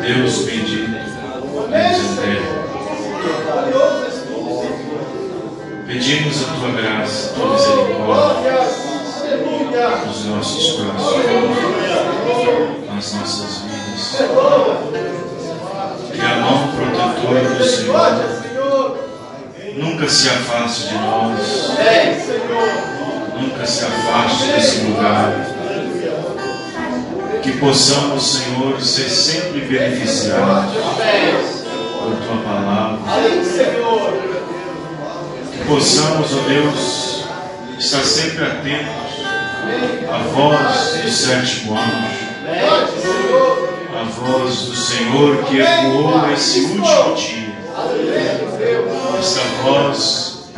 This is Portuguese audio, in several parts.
Deus bendito, Deus eterno, pedimos a tua graça, a tua misericórdia nos nossos corações, nas nossas vidas. Que a mão protetora do Senhor nunca se afaste de nós, nunca se afaste desse lugar. Que possamos, Senhor, ser sempre beneficiados por tua palavra. Que possamos, ó Deus, estar sempre atentos à voz do sétimo anjo, a voz do Senhor que ecoou nesse último dia. Essa voz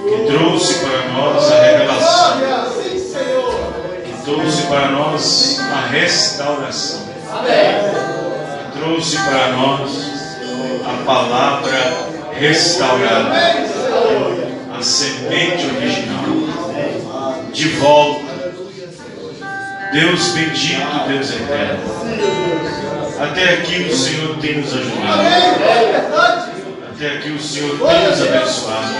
que trouxe para nós a revelação, que trouxe para nós a restauração, que trouxe para nós a palavra restaurada, a semente original, de volta. Deus bendito, Deus eterno, até aqui o Senhor tem nos ajudado, até aqui o Senhor tem nos abençoado,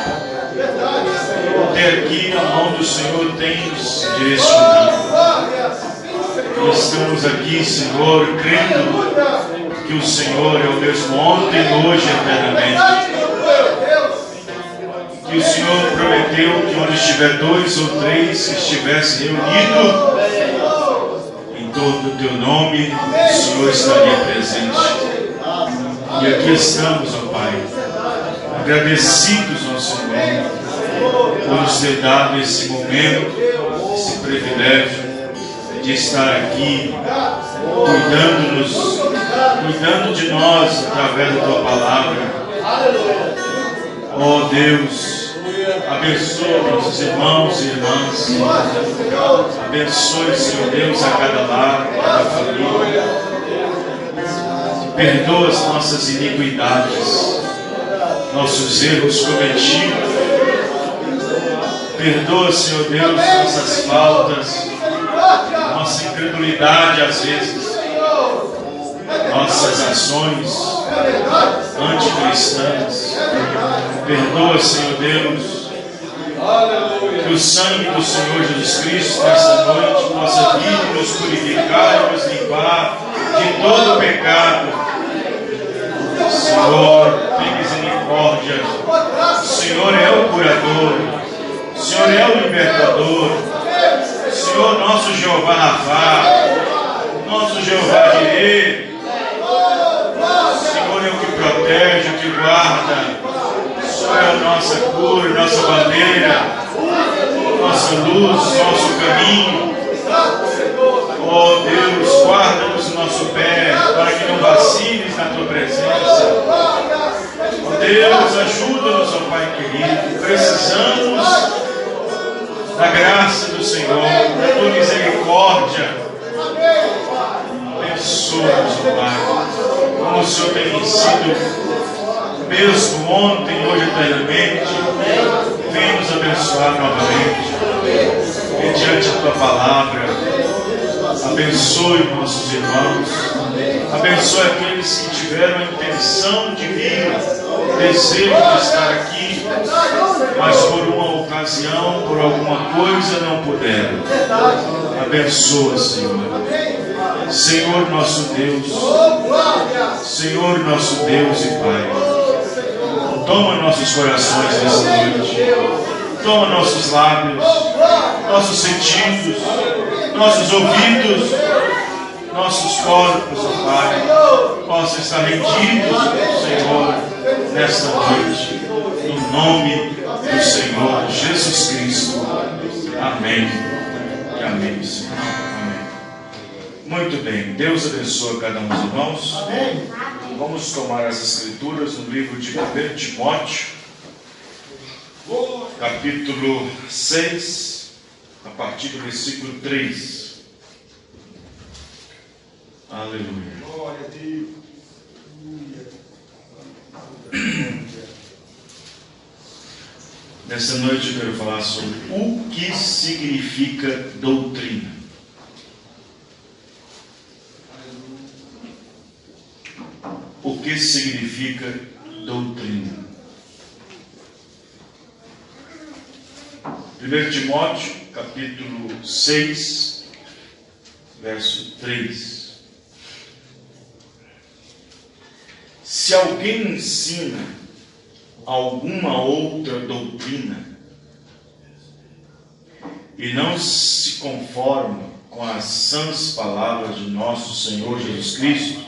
até aqui a mão do Senhor tem nos direcionado. Nós estamos aqui, Senhor, crendo que o Senhor é o mesmo ontem, hoje e eternamente. Que o Senhor prometeu que onde estiver 2 ou 3 que estivesse reunido em torno do teu nome, o Senhor estaria presente. E aqui estamos, ó Pai, agradecidos ao Senhor por nos ter dado esse momento, esse privilégio de estar aqui, cuidando de nós através da tua palavra. Ó Deus, abençoa nossos irmãos e irmãs, abençoe, Senhor Deus, a cada lar, a cada família. Perdoa as nossas iniquidades, nossos erros cometidos. Perdoa, Senhor Deus, nossas faltas, nossa incredulidade às vezes, nossas ações anticristãs. Perdoa, Senhor Deus, que o sangue do Senhor Jesus Cristo nessa noite possa vir nos purificar e nos limpar de todo pecado. Senhor, tem misericórdia. O Senhor é o curador, o Senhor é o libertador, o Senhor, nosso Jeová Rafá, nosso Jeová Jireh. O Senhor é o que protege, o que guarda. O Senhor é a nossa cura, nossa bandeira, nossa luz, nosso caminho. Oh Deus, guarda-nos o nosso pé, para que não vaciles na tua presença. Oh Deus, ajuda-nos, ó Pai querido. Precisamos da graça do Senhor, da tua misericórdia. Abençoa-nos, ó Pai, como o Senhor tem sido mesmo ontem, hoje eternamente. Vem nos abençoar novamente mediante a tua palavra. Abençoe nossos irmãos, abençoe aqueles que tiveram a intenção de vir, desejo de estar aqui, mas por uma ocasião, por alguma coisa não puderam. Abençoa, Senhor. Senhor nosso Deus, Senhor nosso Deus e Pai, toma nossos corações nessa noite, toma nossos lábios, nossos sentidos, nossos ouvidos, nossos corpos, ó Pai, possam estar rendidos, Senhor, nesta noite, no nome do Senhor Jesus Cristo. Amém e amém, Senhor. Amém. Muito bem, Deus abençoe cada um dos irmãos. Vamos tomar as escrituras no livro de 1 Timóteo, capítulo 6, a partir do versículo 3. Aleluia. Glória a Deus. Nessa noite eu quero falar sobre o que significa doutrina. que significa doutrina. 1 Timóteo, capítulo 6, verso 3. Se alguém ensina alguma outra doutrina e não se conforma com as sãs palavras de nosso Senhor Jesus Cristo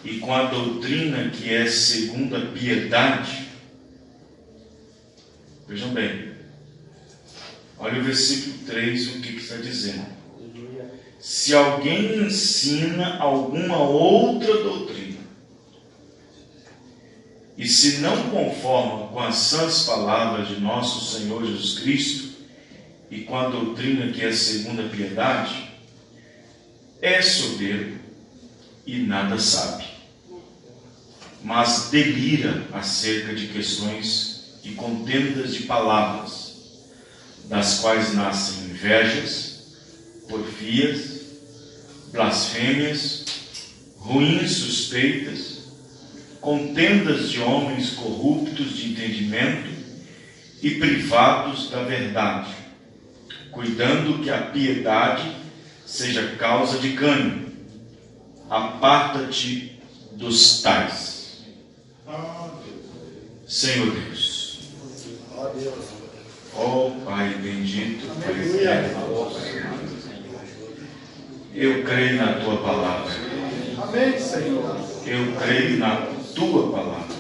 e com a doutrina que é segundo a piedade, vejam bem, olha o versículo 3, o que está dizendo. Se alguém ensina alguma outra doutrina e se não conforma com as sãs palavras de nosso Senhor Jesus Cristo e com a doutrina que é segundo a piedade, é soberbo e nada sabe, mas delira acerca de questões e contendas de palavras, das quais nascem invejas, porfias, blasfêmias, ruins suspeitas, contendas de homens corruptos de entendimento e privados da verdade, cuidando que a piedade seja causa de ganho. Aparta-te dos tais. Senhor Deus, ó Pai bendito, Pai eterno, eu creio na Tua palavra. Amém, Senhor. Eu creio na Tua palavra.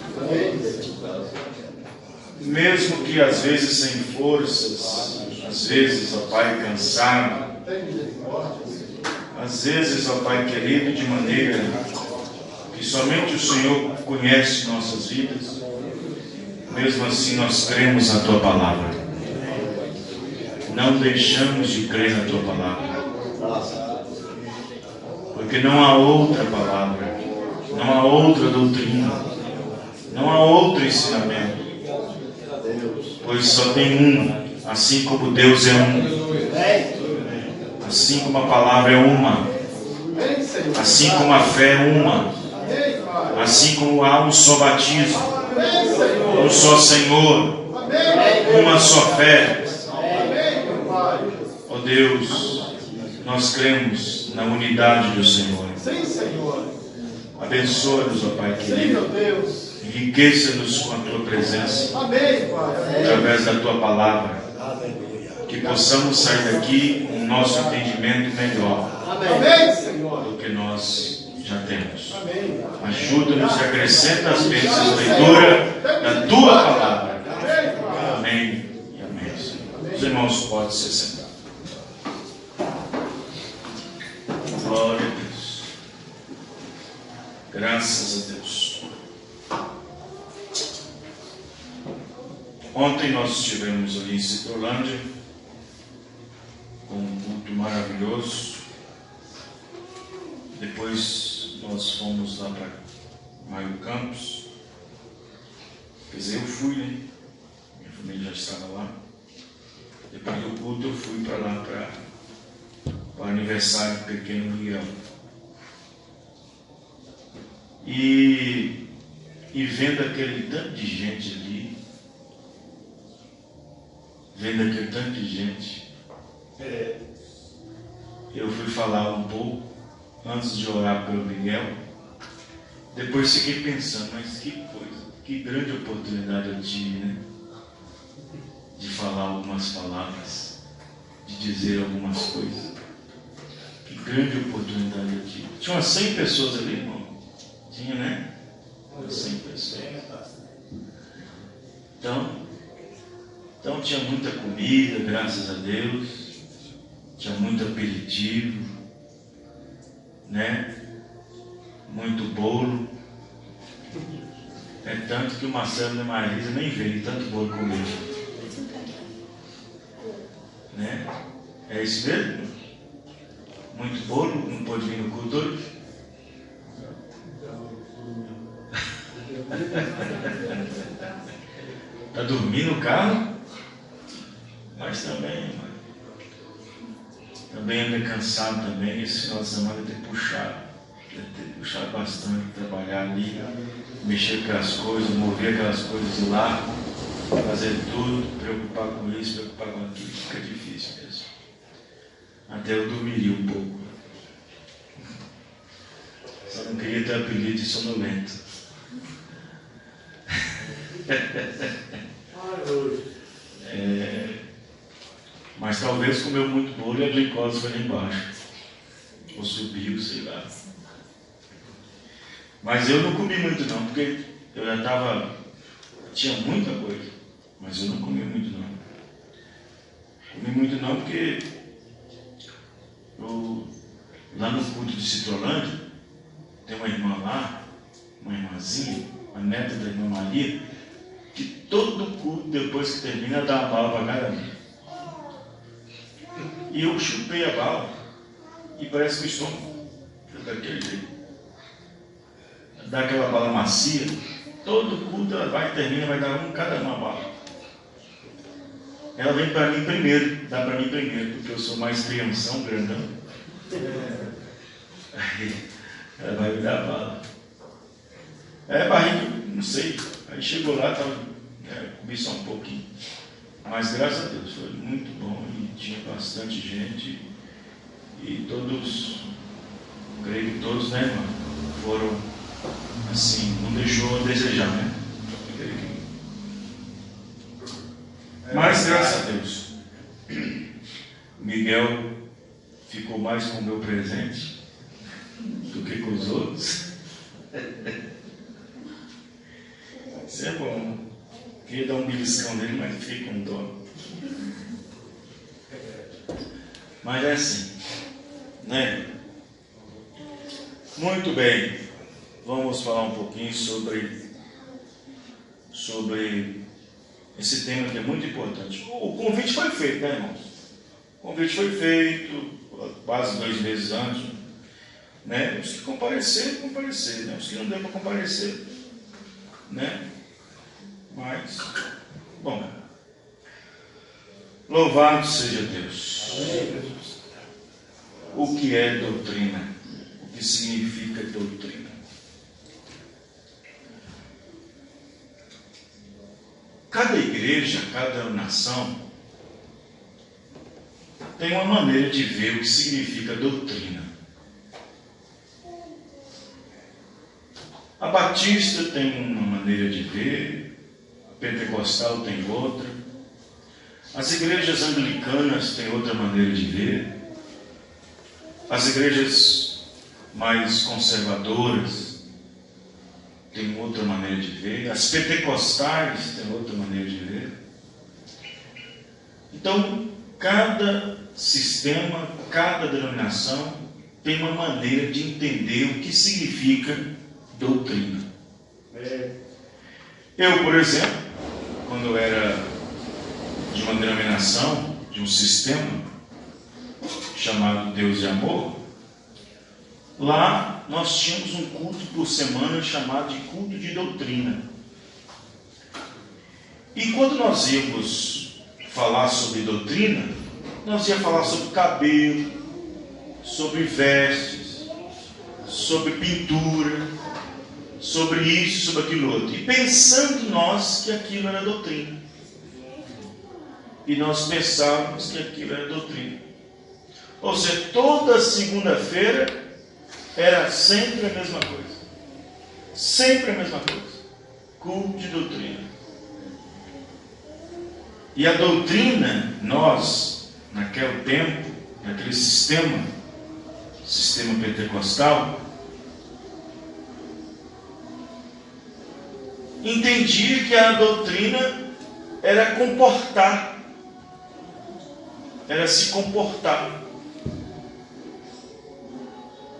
Mesmo que às vezes sem forças, às vezes, ó Pai, cansado, às vezes, ó Pai querido, de maneira que somente o Senhor conhece nossas vidas, mesmo assim nós cremos na Tua palavra. Não deixamos de crer na Tua palavra, porque não há outra palavra, não há outra doutrina, não há outro ensinamento, pois só tem um, assim como Deus é um, assim como a palavra é uma, assim como a fé é uma, assim como há um só batismo, um só Senhor, uma só fé. Ó Deus, nós cremos na unidade do Senhor. Abençoa-nos, ó Pai querido. Enriqueça-nos com a Tua presença, através da Tua palavra, que possamos sair daqui com o nosso entendimento melhor do que nós já temos. Ajuda-nos e acrescenta as bênçãos da leitura da Tua palavra. Amém e amém. Os irmãos podem se sentar. Glória a Deus. Graças a Deus. Ontem nós estivemos ali em Citrolândia, com um culto maravilhoso. Depois nós fomos lá para Maio Campos. Quer dizer, eu fui, né? Minha família já estava lá. Depois do culto eu fui para lá para o aniversário do pequeno Miguel. E vendo aquele tanto de gente ali, eu fui falar um pouco antes de orar pelo Miguel. Depois fiquei pensando, mas que coisa, que grande oportunidade eu tive, né? De falar algumas palavras, de dizer algumas coisas. Que grande oportunidade eu tive. Tinha umas 100 pessoas ali, irmão. Tinha, né? 100 pessoas. Então tinha muita comida, graças a Deus. Tinha muito aperitivo, né? Muito bolo. É tanto que o Marcelo e a Marisa nem veio, tanto bolo comer. Né? É isso mesmo? Muito bolo, não pode vir no culto hoje? Está dormindo no carro? Mas também anda cansado também, esse final de semana tem puxado. Deve ter puxado bastante trabalhar ali, mexer com aquelas coisas, mover aquelas coisas de lá, fazer tudo, preocupar com isso, preocupar com aquilo, fica difícil mesmo. Até eu dormiria um pouco. Só não queria ter apelido de sonolento. Mas talvez comeu muito bolo e a glicose foi lá embaixo. Ou subiu, sei lá. Mas eu não comi muito não, porque eu já estava... Tinha muita coisa, mas eu não comi muito não. Comi muito não porque lá no culto de Citrolândia, tem uma irmã lá, uma irmãzinha, a neta da irmã Maria, que todo culto, depois que termina, dá uma bala para cada um. E eu chupei a bala e parece que o estômago daquele jeito. Dá aquela bala macia, todo culto ela vai e termina, vai dar cada uma bala. Ela vem para mim primeiro, dá para mim primeiro, porque eu sou mais crianção, grandão. Aí ela vai me dar a bala. Barriga, não sei. Aí chegou lá, comi só um pouquinho. Mas graças a Deus, foi muito bom e tinha bastante gente. E todos, creio que todos, né, irmão, foram assim, não deixou a desejar, né? Mas graças a Deus, Miguel ficou mais com o meu presente do que com os outros. Isso é bom. Queria dar um beliscão nele, mas fiquei com dó. Mas é assim, né? Muito bem. Vamos falar um pouquinho sobre esse tema que é muito importante. O convite foi feito, né, irmãos? O convite foi feito quase 2 meses antes, né? Os que compareceram, né? Os que não deu para comparecer, né? Mas, bom, louvado seja Deus. O que é doutrina? O que significa doutrina? Cada igreja, cada nação tem uma maneira de ver o que significa doutrina. A Batista tem uma maneira de ver, a Pentecostal tem outra, as igrejas anglicanas têm outra maneira de ver, as igrejas mais conservadoras têm outra maneira de ver, as pentecostais têm outra maneira de ver. Então, cada sistema, cada denominação tem uma maneira de entender o que significa doutrina. Eu, por exemplo, quando eu era de uma denominação, de um sistema chamado Deus de Amor, lá nós tínhamos um culto por semana chamado de culto de doutrina. E quando nós íamos falar sobre doutrina, nós íamos falar sobre cabelo, sobre vestes, sobre pintura, sobre isso, sobre aquilo outro. E pensando nós que aquilo era doutrina. E nós pensávamos que aquilo era doutrina. Ou seja, toda segunda-feira era sempre a mesma coisa. Sempre a mesma coisa. Culto de doutrina. E a doutrina, nós, naquele tempo, naquele sistema pentecostal, entendia que a doutrina era comportar, era se comportar,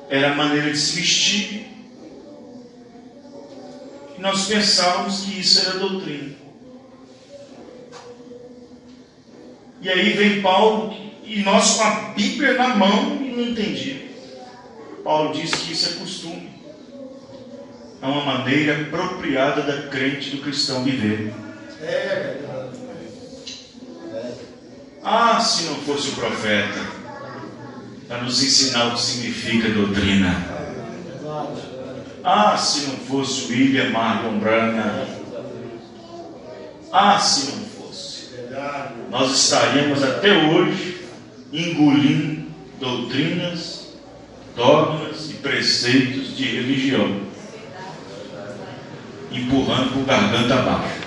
era a maneira de se vestir. E nós pensávamos que isso era doutrina. E aí vem Paulo, e nós com a Bíblia na mão e não entendíamos. Paulo diz que isso é costume. É uma maneira apropriada da crente, do cristão viver. Ah, se não fosse o profeta para nos ensinar o que significa doutrina. Ah, se não fosse William Marion Branham. Ah, se não fosse. Nós estaríamos até hoje engolindo doutrinas, dogmas e preceitos de religião, empurrando com garganta abaixo.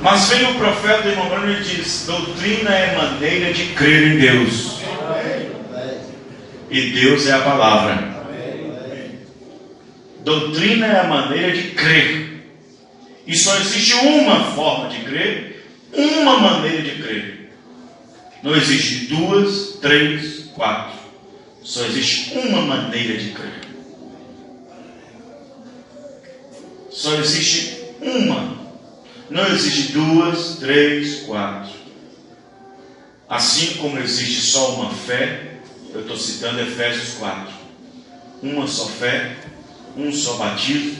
Mas vem o profeta irmão Branham e diz: doutrina é maneira de crer em Deus, e Deus é a palavra. Doutrina é a maneira de crer, e só existe uma forma de crer, uma maneira de crer. Não existe duas, três, quatro. Só existe uma maneira de crer. Só existe uma. Não existe duas, três, quatro. Assim como existe só uma fé, eu estou citando Efésios 4. Uma só fé, um só batismo,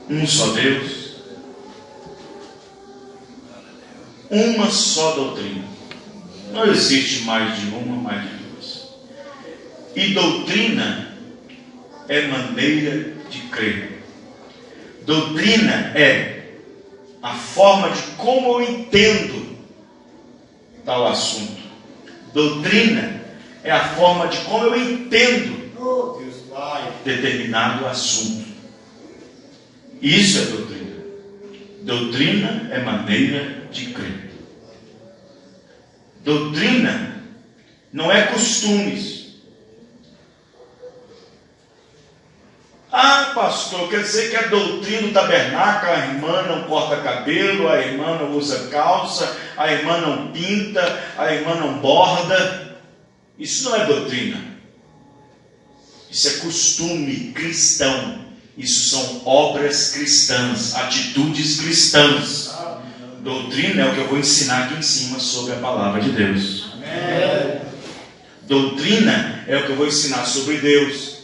um só Deus, uma só doutrina. Não existe mais de uma, mais de duas. E doutrina é maneira de crer. Doutrina é a forma de como eu entendo tal assunto. Doutrina é a forma de como eu entendo determinado assunto. Isso é doutrina. Doutrina é maneira de crer. Doutrina não é costumes. Ah, pastor, quer dizer que a doutrina do tabernáculo, a irmã não corta cabelo, a irmã não usa calça, a irmã não pinta, a irmã não borda. Isso não é doutrina. Isso é costume cristão. Isso são obras cristãs, atitudes cristãs. Doutrina é o que eu vou ensinar aqui em cima sobre a palavra de Deus. Doutrina é o que eu vou ensinar sobre Deus.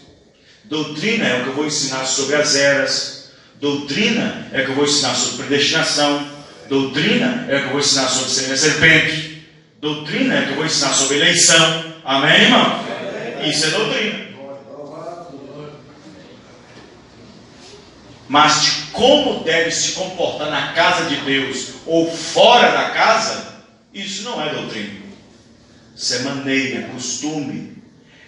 Doutrina é o que eu vou ensinar sobre as eras. Doutrina é o que eu vou ensinar sobre predestinação. Doutrina é o que eu vou ensinar sobre ser a serpente. Doutrina é o que eu vou ensinar sobre eleição. Amém, irmão? Isso é doutrina. Mas de como deve se comportar na casa de Deus ou fora da casa, isso não é doutrina. Isso é maneira, costume.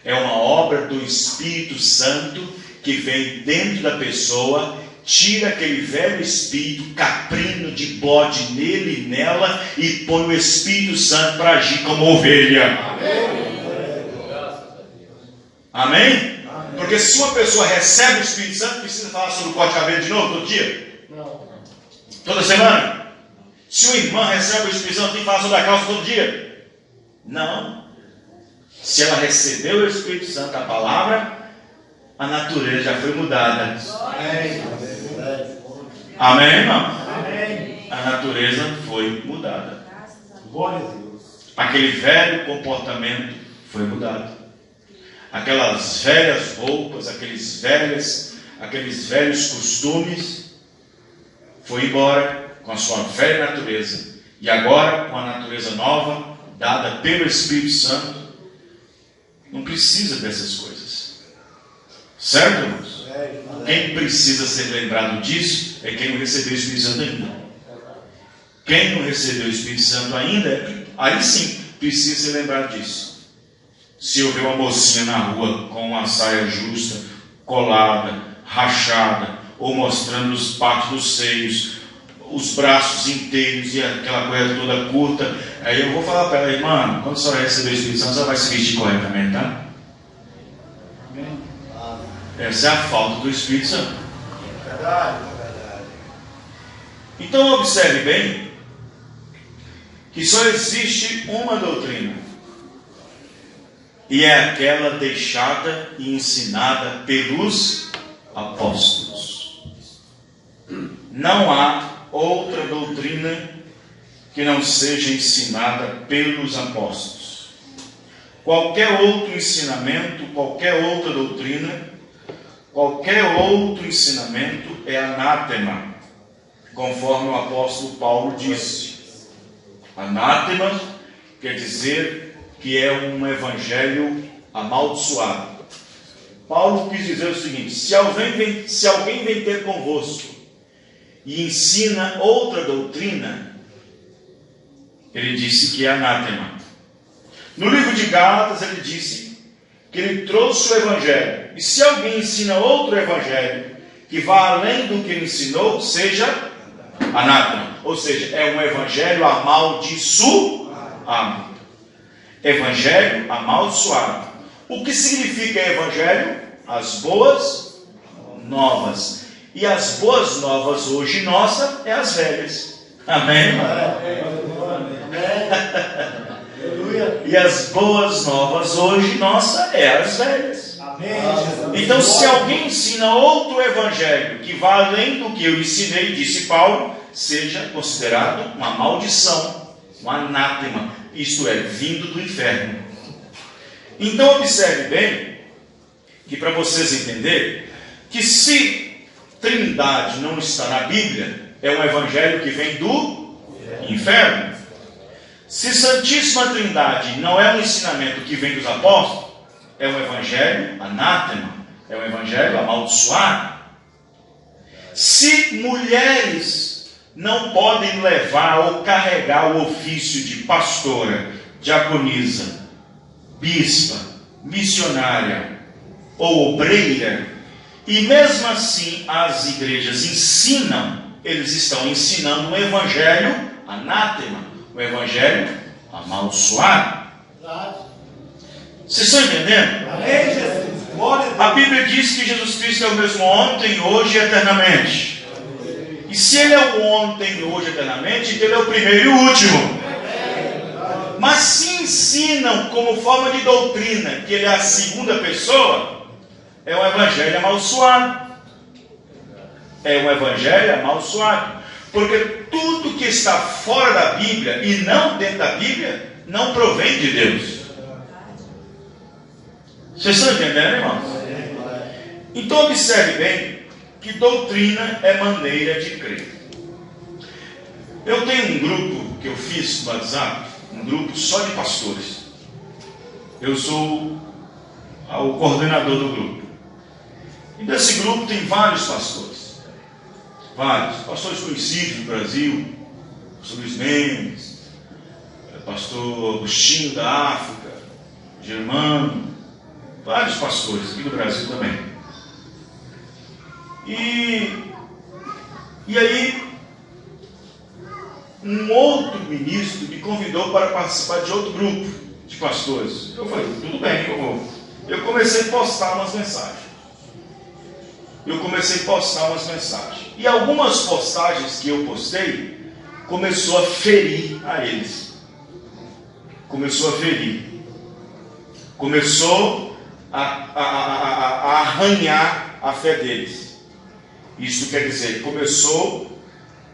É uma obra do Espírito Santo que vem dentro da pessoa, tira aquele velho espírito caprino de bode nele e nela e põe o Espírito Santo para agir como ovelha. Amém? Porque se uma pessoa recebe o Espírito Santo, precisa falar sobre o corte de cabelo de novo todo dia? Não. Toda semana? Se uma irmã recebe o Espírito Santo, tem que falar sobre a calça todo dia? Não. Se ela recebeu o Espírito Santo, a palavra, a natureza já foi mudada. Amém, irmão? Amém. A natureza foi mudada. Glória a Deus. Aquele velho comportamento foi mudado. Aquelas velhas roupas, aqueles velhos costumes, foi embora com a sua velha natureza. E agora, com a natureza nova, dada pelo Espírito Santo, não precisa dessas coisas. Certo, irmãos? Quem precisa ser lembrado disso é quem não recebeu o Espírito Santo ainda. Quem não recebeu o Espírito Santo ainda, aí sim precisa ser lembrado disso. Se eu ver uma mocinha na rua com uma saia justa, colada, rachada, ou mostrando os partes dos seios, os braços inteiros e aquela coisa toda curta, aí eu vou falar para ela: irmã, quando a senhora receber o Espírito Santo, a senhora vai se vestir corretamente, tá? Essa é a falta do Espírito Santo. Verdade. Então observe bem que só existe uma doutrina. E é aquela deixada e ensinada pelos apóstolos. Não há outra doutrina que não seja ensinada pelos apóstolos. Qualquer outro ensinamento, qualquer outra doutrina, qualquer outro ensinamento é anátema, conforme o apóstolo Paulo disse. Anátema quer dizer que é um evangelho amaldiçoado. Paulo quis dizer o seguinte: se alguém vem ter convosco e ensina outra doutrina, ele disse que é anátema. No livro de Gálatas ele disse que ele trouxe o evangelho. E se alguém ensina outro evangelho que vá além do que ele ensinou, seja anátema. Ou seja, é um evangelho amaldiçoado. Evangelho amaldiçoado. O que significa evangelho? As boas novas. E as boas novas hoje nossa é as velhas. Amém? E as boas novas hoje nossa é as velhas. Então, se alguém ensina outro evangelho que vá além do que eu ensinei, disse Paulo, seja considerado uma maldição, um anátema, isto é, vindo do inferno. Então observe bem, que para vocês entenderem, que se Trindade não está na Bíblia, é um evangelho que vem do inferno. Se Santíssima Trindade não é um ensinamento que vem dos apóstolos, é um evangelho anátema, é um evangelho amaldiçoado. Se mulheres não podem levar ou carregar o ofício de pastora, diaconisa, bispa, missionária ou obreira, e mesmo assim as igrejas ensinam, eles estão ensinando um evangelho anátema, um evangelho amaldiçoado. Vocês estão entendendo? A Bíblia diz que Jesus Cristo é o mesmo ontem, hoje e eternamente. E se Ele é o ontem, hoje e eternamente, então Ele é o primeiro e o último. Mas se ensinam como forma de doutrina que Ele é a segunda pessoa, é um evangelho amaldiçoado. É um evangelho amaldiçoado. Porque tudo que está fora da Bíblia e não dentro da Bíblia, não provém de Deus. Vocês estão entendendo, irmãos? Então observe bem que doutrina é maneira de crer. Eu tenho um grupo que eu fiz no WhatsApp, um grupo só de pastores. Eu sou o coordenador do grupo. E desse grupo tem vários pastores. Vários pastores conhecidos no Brasil, pastor Luiz Mendes, pastor Agostinho da África, Germano, vários pastores aqui do Brasil também. E aí um outro ministro me convidou para participar de outro grupo de pastores. Eu falei, tudo bem, eu vou. Eu comecei a postar umas mensagens. E algumas postagens que eu postei começou a ferir a eles. Começou a arranhar a fé deles. Isso quer dizer, começou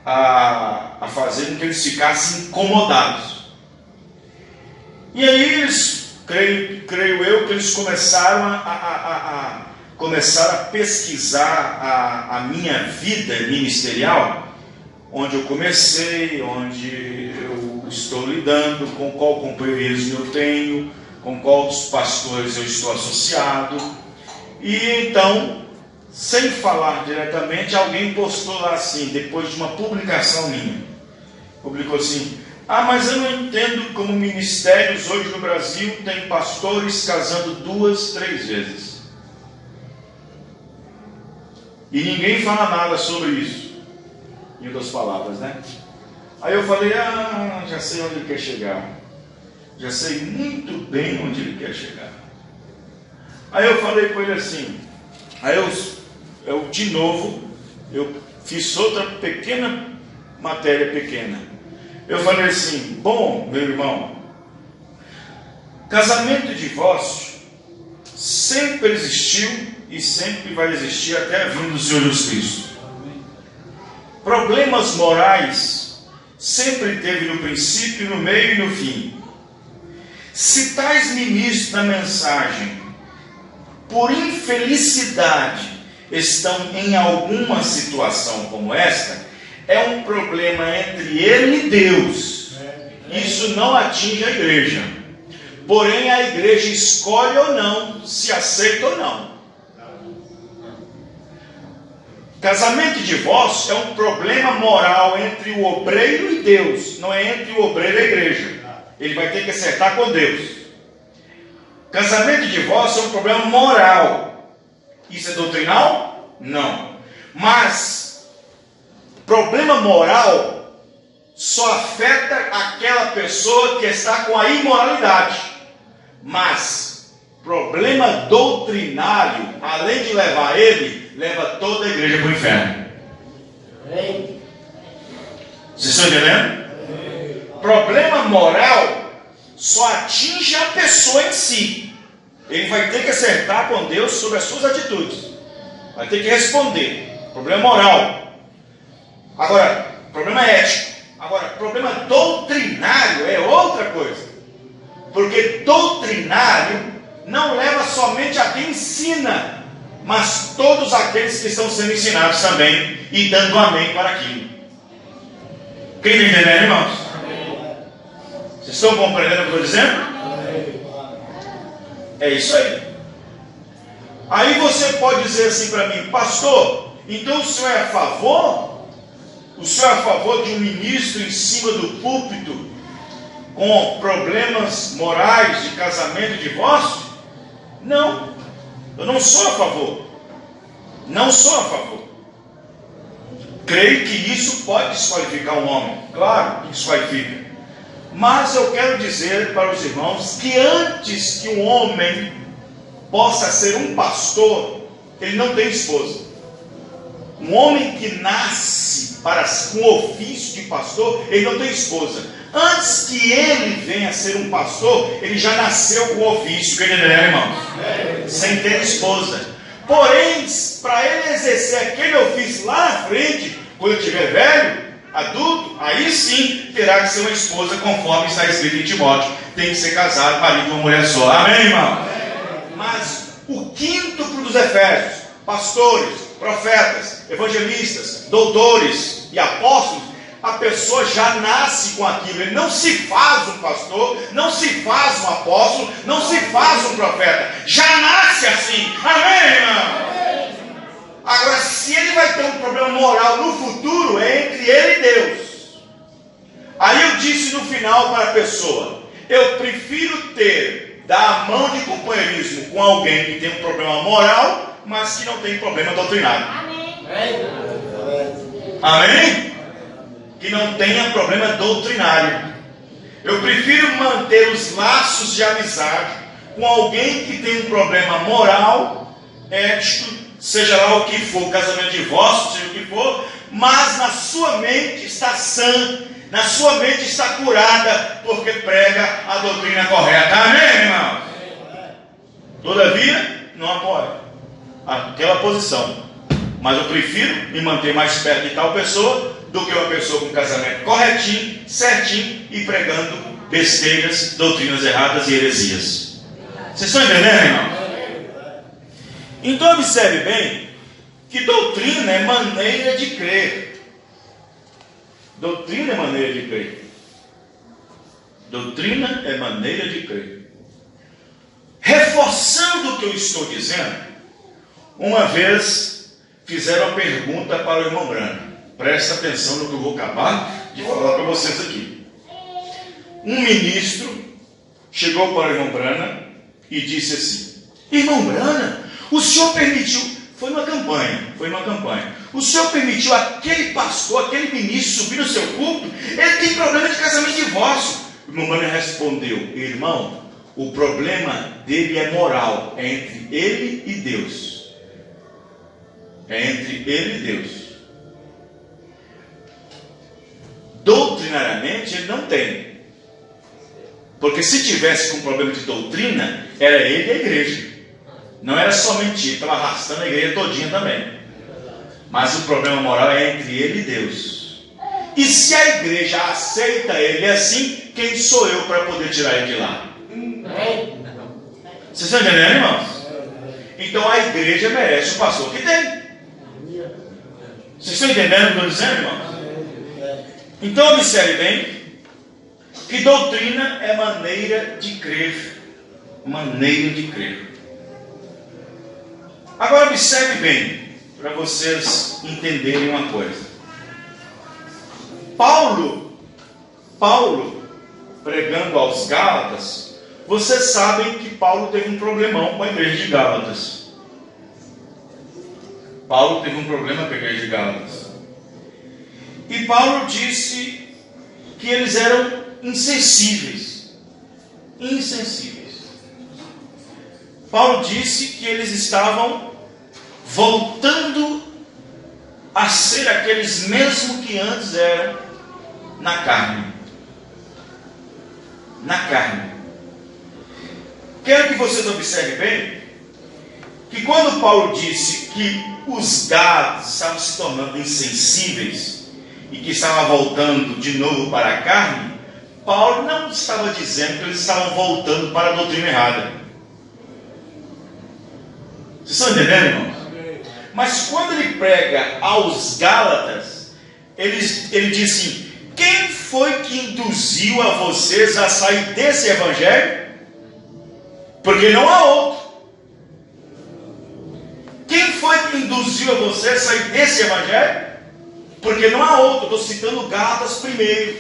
a fazer com que eles ficassem incomodados. E aí eles, creio eu, que eles começaram a pesquisar a minha vida ministerial, onde eu comecei, onde eu estou lidando, com qual companheirismo eu tenho, com quais pastores eu estou associado. E então, sem falar diretamente, alguém postou lá assim, depois de uma publicação minha, publicou assim: mas eu não entendo como ministérios hoje no Brasil tem pastores casando 2, 3 vezes. E ninguém fala nada sobre isso. Em outras palavras, né? Aí eu falei, já sei onde ele quer chegar. Já sei muito bem onde ele quer chegar. Aí eu falei com ele assim, eu de novo, eu fiz outra matéria pequena. Eu falei assim, bom, meu irmão, casamento e divórcio sempre existiu e sempre vai existir até a vinda do Senhor Jesus Cristo. Problemas morais sempre teve no princípio, no meio e no fim. Se tais ministros da mensagem, por infelicidade, estão em alguma situação como esta, é um problema entre ele e Deus. Isso não atinge a igreja. Porém, a igreja escolhe ou não, se aceita ou não. Casamento e divórcio é um problema moral entre o obreiro e Deus, não é entre o obreiro e a igreja. Ele vai ter que acertar com Deus. Casamento e divórcio é um problema moral. Isso é doutrinal? Não. Mas problema moral só afeta aquela pessoa que está com a imoralidade. Mas problema doutrinário, além de levar ele, leva toda a igreja para o inferno. Vocês estão entendendo? Problema moral só atinge a pessoa em si. Ele vai ter que acertar com Deus sobre as suas atitudes. Vai ter que responder. Problema moral. Agora, problema ético. Agora, problema doutrinário é outra coisa. Porque doutrinário não leva somente a quem ensina, mas todos aqueles que estão sendo ensinados também e dando amém para aquilo. Quem está entendendo, irmãos? Vocês estão compreendendo o que eu estou dizendo? É isso aí. Aí você pode dizer assim para mim: pastor, então o senhor é a favor? O senhor é a favor de um ministro em cima do púlpito com problemas morais de casamento e divórcio? Não, eu não sou a favor. Não sou a favor. Creio que isso pode desqualificar um homem. Claro que desqualifica. Mas eu quero dizer para os irmãos que antes que um homem possa ser um pastor, ele não tem esposa. Um homem que nasce com o ofício de pastor, ele não tem esposa. Antes que ele venha a ser um pastor, ele já nasceu com o ofício, quer entender, irmãos? Sem ter esposa. Porém, para ele exercer aquele ofício lá na frente, quando ele estiver velho, adulto, aí sim terá que ser uma esposa, conforme está escrito em Timóteo. Tem que ser casado, marido ou mulher só. Amém, irmão? Mas o quíntuplo dos Efésios, pastores, profetas, evangelistas, doutores e apóstolos, a pessoa já nasce com aquilo. Ele não se faz um pastor, não se faz um apóstolo, não se faz um profeta. Já nasce assim. Amém, irmão? Agora, se ele vai ter um problema moral no futuro, é entre ele e Deus. Aí eu disse no final para a pessoa: eu prefiro dar a mão de companheirismo com alguém que tem um problema moral, mas que não tem problema doutrinário. Amém? Amém? Que não tenha problema doutrinário. Eu prefiro manter os laços de amizade com alguém que tem um problema moral, ético, seja lá o que for, casamento, divórcio, seja o que for, mas na sua mente está sã, na sua mente está curada, porque prega a doutrina correta. Amém, irmão? Todavia, não apoio aquela posição, mas eu prefiro me manter mais perto de tal pessoa do que uma pessoa com casamento corretinho, certinho e pregando besteiras, doutrinas erradas e heresias. Vocês estão entendendo, irmão? Então observe bem que doutrina é maneira de crer. Doutrina é maneira de crer. Doutrina é maneira de crer. Reforçando o que eu estou dizendo, uma vez fizeram a pergunta para o irmão Brano. Presta atenção no que eu vou acabar de falar para vocês aqui. Um ministro chegou para o irmão Brana e disse assim: irmão Brana, o senhor permitiu, foi uma campanha, o senhor permitiu aquele pastor, aquele ministro subir no seu culto, ele tem problema de casamento e divórcio. O irmão Brana respondeu: irmão, o problema dele é moral, é entre ele e Deus. É entre ele e Deus. Doutrinariamente ele não tem. Porque se tivesse com problema de doutrina, era ele e a igreja. Não era somente ele, estava arrastando a igreja todinha também. Mas o problema moral é entre ele e Deus. E se a igreja aceita ele assim, quem sou eu para poder tirar ele de lá? Vocês estão entendendo, irmãos? Então a igreja merece o pastor que tem. Vocês estão entendendo o que eu estou dizendo, irmãos? Então observe bem que doutrina é maneira de crer. Maneira de crer. Agora observe bem, para vocês entenderem uma coisa. Paulo, pregando aos Gálatas, vocês sabem que Paulo teve um problemão com a igreja de Gálatas. Paulo teve um problema com a igreja de Gálatas. E Paulo disse que eles eram insensíveis. Paulo disse que eles estavam voltando a ser aqueles mesmo que antes eram na carne. Quero que vocês observem bem que quando Paulo disse que os Gálatas estavam se tornando insensíveis e que estavam voltando de novo para a carne, Paulo não estava dizendo que eles estavam voltando para a doutrina errada. Vocês estão entendendo, irmãos? Mas quando ele prega aos Gálatas, ele diz assim: quem foi que induziu a vocês a sair desse evangelho? Porque não há outro. Quem foi que induziu a vocês a sair desse evangelho? Porque não há outro. Estou citando Gálatas primeiro.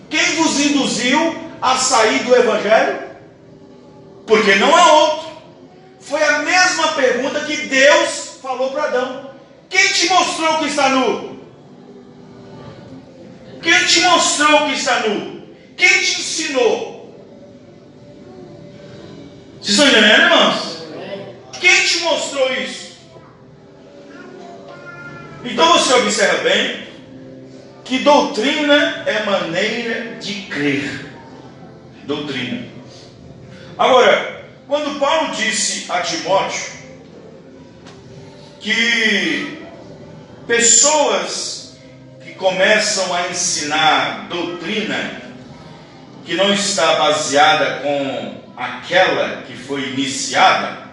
Quem vos induziu a sair do evangelho? Porque não há outro. Foi a mesma pergunta que Deus falou para Adão: quem te mostrou que está nu? Quem te mostrou que está nu? Quem te ensinou? Vocês estão entendendo, irmãos? Quem te mostrou isso? Então você observa bem que doutrina é maneira de crer. Doutrina. Agora, quando Paulo disse a Timóteo que pessoas que começam a ensinar doutrina que não está baseada com aquela que foi iniciada,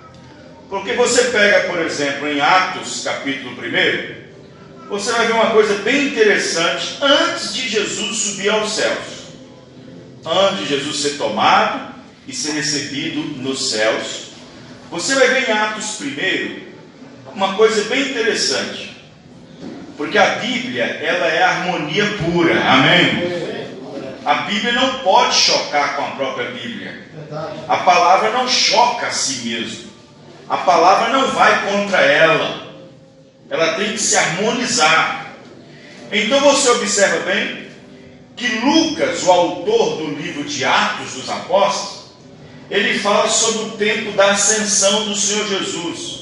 porque você pega, por exemplo, em Atos capítulo 1, você vai ver uma coisa bem interessante antes de Jesus subir aos céus, antes de Jesus ser tomado e ser recebido nos céus. Você vai ver em Atos 1 uma coisa bem interessante, porque a Bíblia, ela é harmonia pura, amém? A Bíblia não pode chocar com a própria Bíblia. A palavra não choca a si mesma. A palavra não vai contra ela. Ela tem que se harmonizar. Então você observa bem que Lucas, o autor do livro de Atos dos Apóstolos, ele fala sobre o tempo da ascensão do Senhor Jesus,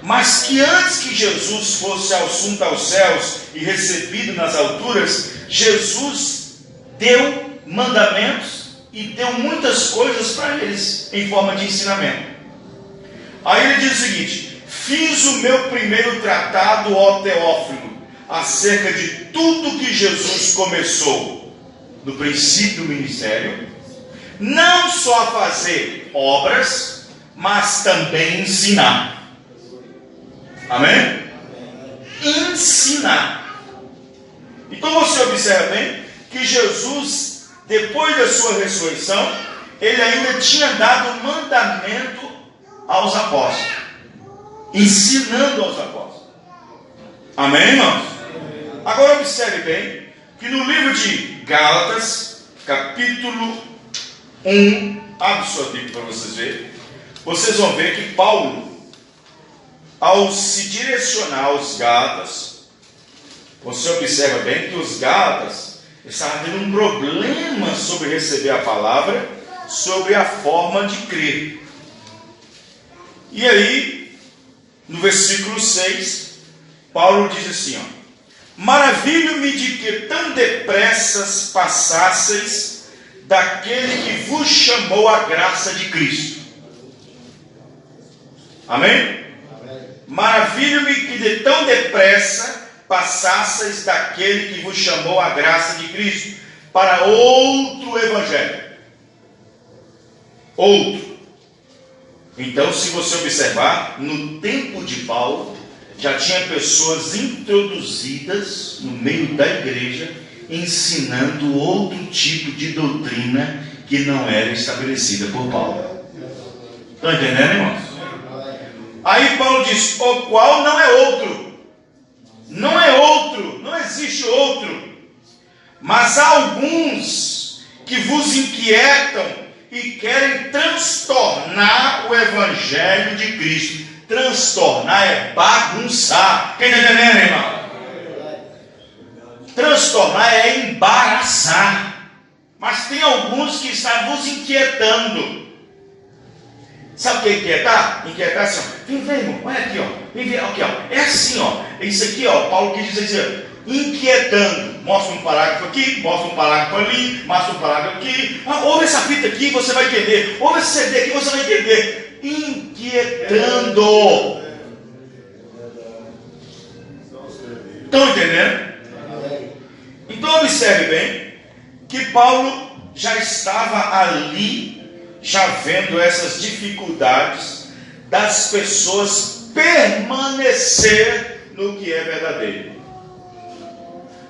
mas que antes que Jesus fosse assunto aos céus e recebido nas alturas, Jesus deu mandamentos e deu muitas coisas para eles em forma de ensinamento. Aí ele diz o seguinte: fiz o meu primeiro tratado, ó Teófilo, acerca de tudo que Jesus começou no princípio do ministério, não só a fazer obras, mas também ensinar. Amém? Ensinar. Então você observa bem que Jesus, depois da sua ressurreição, ele ainda tinha dado mandamento aos apóstolos, ensinando aos apóstolos. Amém, irmãos? Agora observe bem que no livro de Gálatas, capítulo 1, abre sua Bíblia para vocês verem, vocês vão ver que Paulo, ao se direcionar aos Gálatas, você observa bem que os Gálatas estavam tendo um problema sobre receber a palavra, sobre a forma de crer. E aí, no versículo 6, Paulo diz assim, ó: maravilho-me de que tão depressa passasseis daquele que vos chamou à graça de Cristo. Amém? Maravilho-me que de tão depressa passasseis daquele que vos chamou à graça de Cristo para outro evangelho. Outro. Então, se você observar, no tempo de Paulo, já tinha pessoas introduzidas no meio da igreja, ensinando outro tipo de doutrina que não era estabelecida por Paulo. Estão entendendo, irmãos? Aí Paulo diz: o qual não é outro. Não é outro, não existe outro. Mas há alguns que vos inquietam e querem transtornar o evangelho de Cristo. Transtornar é bagunçar. Quem está entendendo, irmão? Transtornar é embaraçar. Mas tem alguns que estão vos inquietando. Sabe o que é inquietar? Inquietar é assim, ó. Vem ver, irmão, olha aqui, ó. Vem ver, aqui, ó. É assim, ó. É isso aqui, ó. Paulo quis dizer, inquietando. Mostra um parágrafo aqui, mostra um parágrafo ali, mostra um parágrafo aqui. Ouve essa fita aqui, você vai entender. Ouve esse CD aqui, você vai entender. Inquietando. Estão entendendo? Então observe bem que Paulo já estava ali, já vendo essas dificuldades das pessoas permanecer no que é verdadeiro.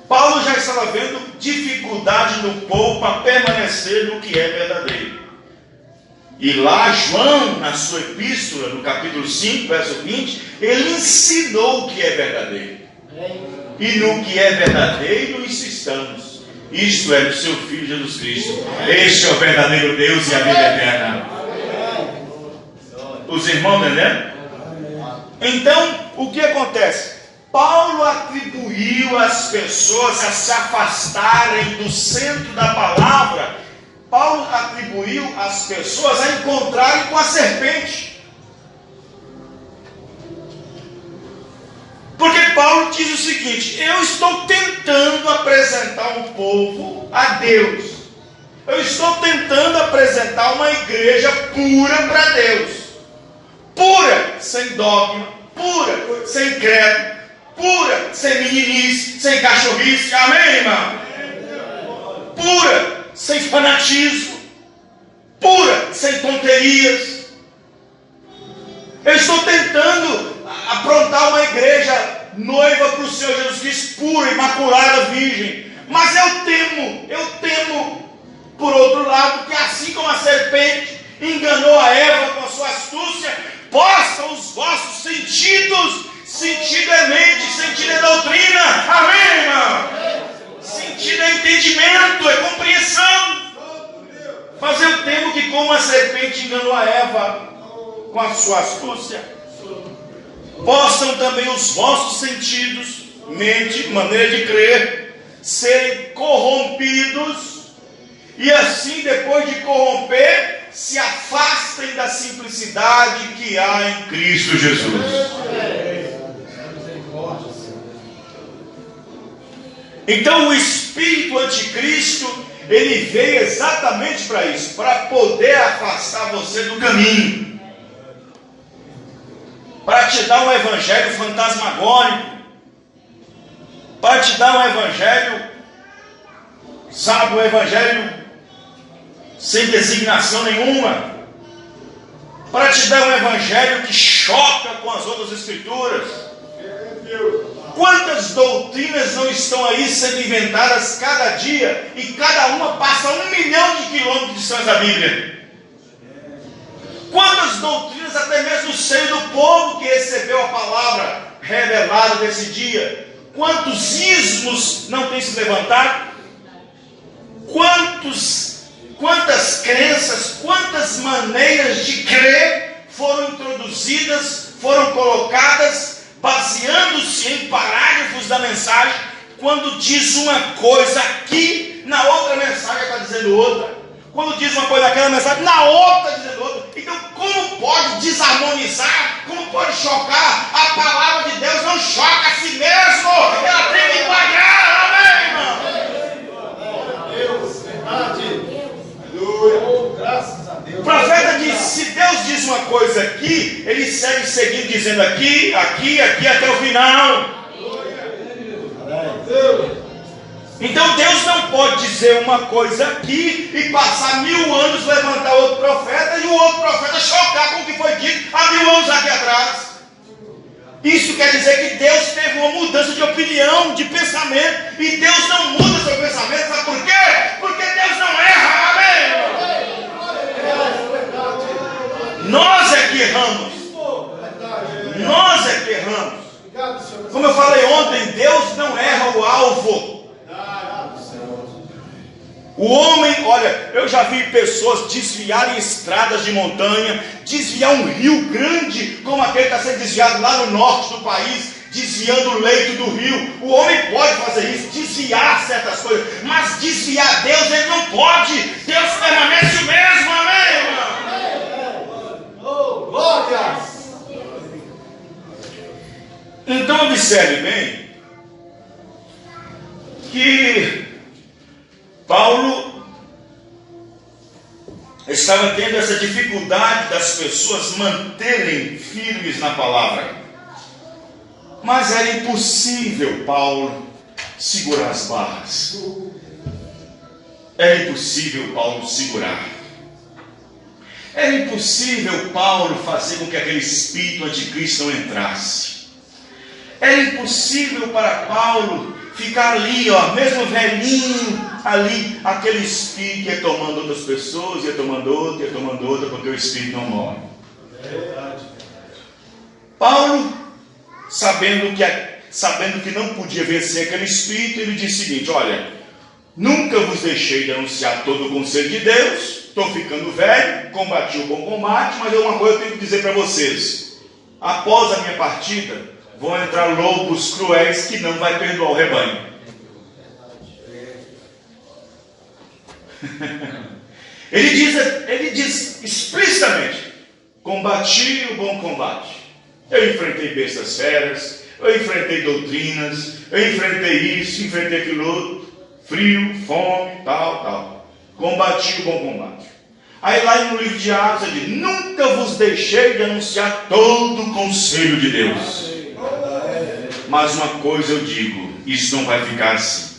Paulo já estava vendo dificuldade no povo para permanecer no que é verdadeiro. E lá João, na sua epístola, no capítulo 5, verso 20, ele ensinou o que é verdadeiro. E no que é verdadeiro, isso estamos. Isto é, no seu Filho Jesus Cristo. Este é o verdadeiro Deus e a vida eterna. Os irmãos entendendo? Então, o que acontece? Paulo atribuiu às pessoas a se afastarem do centro da palavra. Paulo atribuiu às pessoas a encontrarem com a serpente. Porque Paulo diz o seguinte: eu estou tentando apresentar um povo a Deus. Eu estou tentando apresentar uma igreja pura para Deus. Pura, sem dogma. Pura, sem credo. Pura, sem meninice, sem cachorrice. Amém, irmão? Pura, sem fanatismo. Pura, sem tonterias. Eu estou tentando aprontar uma igreja noiva para o Senhor Jesus Cristo, pura, imaculada, virgem. Mas eu temo, por outro lado, que assim como a serpente enganou a Eva com a sua astúcia, possam os vossos sentidos, sentido é mente, sentido é doutrina, amém, irmão? Sentido é entendimento, é compreensão. Mas eu temo que como a serpente enganou a Eva com a sua astúcia, possam também os vossos sentidos, mente, maneira de crer, serem corrompidos, e assim, depois de corromper, se afastem da simplicidade que há em Cristo Jesus. Então o espírito anticristo, ele veio exatamente para isso, para poder afastar você do caminho, para te dar um evangelho fantasmagórico, para te dar um evangelho, sabe, um evangelho sem designação nenhuma, para te dar um evangelho que choca com as outras escrituras. Quantas doutrinas não estão aí sendo inventadas cada dia, e cada uma passa 1 milhão de quilômetros de distância da Bíblia? Quantas doutrinas, até mesmo no seio do povo que recebeu a palavra revelada desse dia, quantos ismos não têm se levantado? Quantas crenças, quantas maneiras de crer foram introduzidas, foram colocadas, baseando-se em parágrafos da mensagem, quando diz uma coisa aqui, na outra mensagem está dizendo outra. Quando diz uma coisa naquela mensagem, na outra está dizendo outra. Então, como pode desarmonizar? Como pode chocar? A palavra de Deus não choca a si mesmo. Ela tem que pagar. Amém, irmão? Deus, verdade. Aleluia. Graças a Deus. O profeta diz: se Deus diz uma coisa aqui, ele segue seguindo dizendo aqui, aqui, aqui até o final. Então Deus não pode dizer uma coisa aqui e passar 1000 anos, levantar outro profeta e o outro profeta chocar com o que foi dito há 1000 anos aqui atrás. Isso quer dizer que Deus teve uma mudança de opinião, de pensamento, e Deus não muda seu pensamento. Sabe por quê? Porque Deus não erra. Amém? Nós é que erramos. Como eu falei ontem, Deus não erra o alvo. O homem, olha, eu já vi pessoas desviarem estradas de montanha, desviar um rio grande, como aquele que está sendo desviado lá no norte do país, desviando o leito do rio. O homem pode fazer isso, desviar certas coisas, mas desviar Deus, ele não pode. Deus permanece o mesmo, amém, irmão? Oh, glórias! Então observe bem que Paulo estava tendo essa dificuldade das pessoas manterem firmes na palavra. Mas era impossível Paulo segurar as barras. Era impossível Paulo segurar. Era impossível Paulo fazer com que aquele espírito anticristo não entrasse. Era impossível para Paulo ficar ali, mesmo velhinho, ali, aquele espírito ia tomando outras pessoas, ia tomando outra, porque o espírito não morre. Paulo, sabendo que não podia vencer aquele espírito, ele disse o seguinte: olha, nunca vos deixei de anunciar todo o conselho de Deus, estou ficando velho, combati o bom combate, mas uma coisa eu tenho que dizer para vocês: após a minha partida, vão entrar lobos cruéis que não vai perdoar o rebanho. Ele diz explicitamente: combati o bom combate. Eu enfrentei bestas feras, eu enfrentei doutrinas, eu enfrentei isso, enfrentei aquilo outro, frio, fome, tal. Combati o bom combate. Aí lá no livro de Atos ele diz: nunca vos deixei de anunciar todo o conselho de Deus. Mas uma coisa eu digo: isso não vai ficar assim,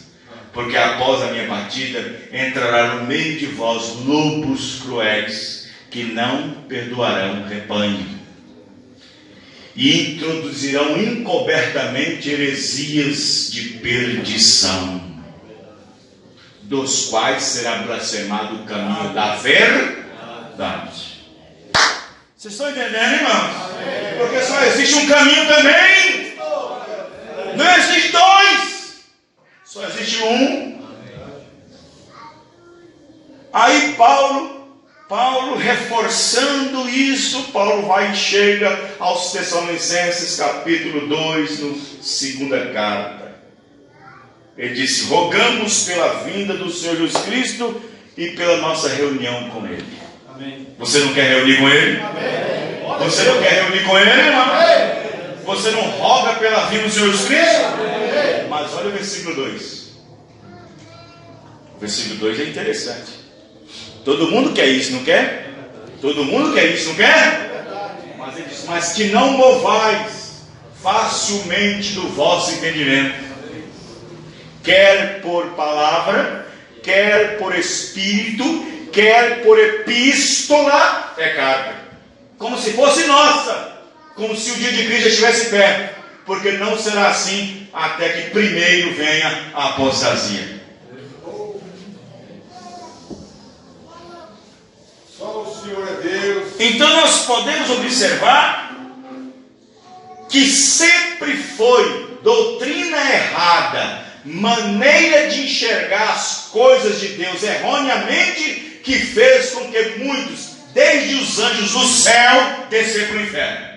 porque após a minha partida entrará no meio de vós lobos cruéis que não perdoarão o rebanho e introduzirão encobertamente heresias de perdição, dos quais será blasfemado o caminho da verdade. Vocês estão entendendo, irmãos? Porque só existe um caminho também. Não existe dois, só existe um. Aí Paulo reforçando isso, Paulo vai e chega aos Tessalonicenses, capítulo 2, no segunda carta. Ele disse: rogamos pela vinda do Senhor Jesus Cristo e pela nossa reunião com Ele. Amém. Você não quer reunir com Ele? Amém. Você não quer reunir com Ele, irmão? Amém. Você não roga pela vinda do Senhor Jesus Cristo? Amém. Mas olha o versículo 2. O versículo 2 é interessante. Todo mundo quer isso, não quer? Todo mundo quer isso, não quer? Mas ele diz: mas que não movais facilmente do vosso entendimento, quer por palavra, quer por espírito, quer por epístola, é carta, como se fosse nossa, como se o dia de Cristo estivesse perto, porque não será assim até que primeiro venha a apostasia. Só o Senhor é Deus. Então nós podemos observar que sempre foi doutrina errada, maneira de enxergar as coisas de Deus erroneamente, que fez com que muitos, desde os anjos do céu, descer para o inferno.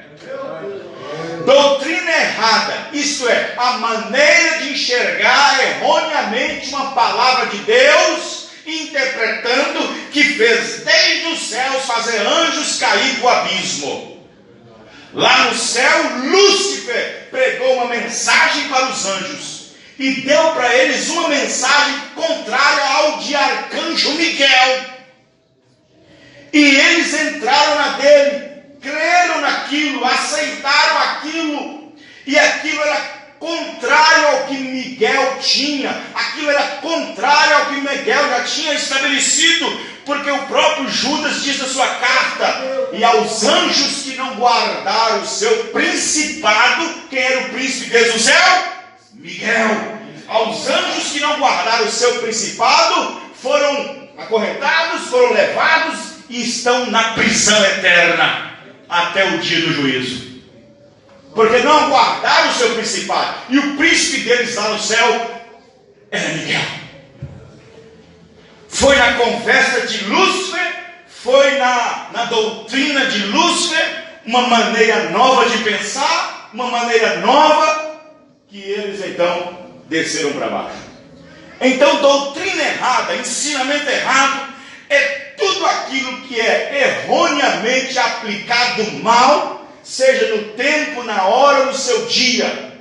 Doutrina errada, isto é, a maneira de enxergar erroneamente uma palavra de Deus, interpretando, que fez desde os céus fazer anjos cair do abismo. Lá no céu, Lúcifer pregou uma mensagem para os anjos e deu para eles uma mensagem contrária ao de arcanjo Miguel. E eles entraram na dele, creram naquilo, aceitaram aquilo, e aquilo era contrário ao que Miguel tinha, aquilo era contrário ao que Miguel já tinha estabelecido, porque o próprio Judas diz na sua carta: e aos anjos que não guardaram o seu principado, quem era o príncipe desde o céu? Miguel. Aos anjos que não guardaram o seu principado, foram acorrentados, foram levados e estão na prisão eterna até o dia do juízo. porque não guardaram o seu principado. E o príncipe deles lá no céu era Miguel. Foi na conversa de Lúcifer, foi na doutrina de Lúcifer, uma maneira nova de pensar, uma maneira nova, que eles então desceram para baixo. Então, doutrina errada, ensinamento errado, é tudo aquilo que é erroneamente aplicado mal, seja no tempo, na hora, no seu dia.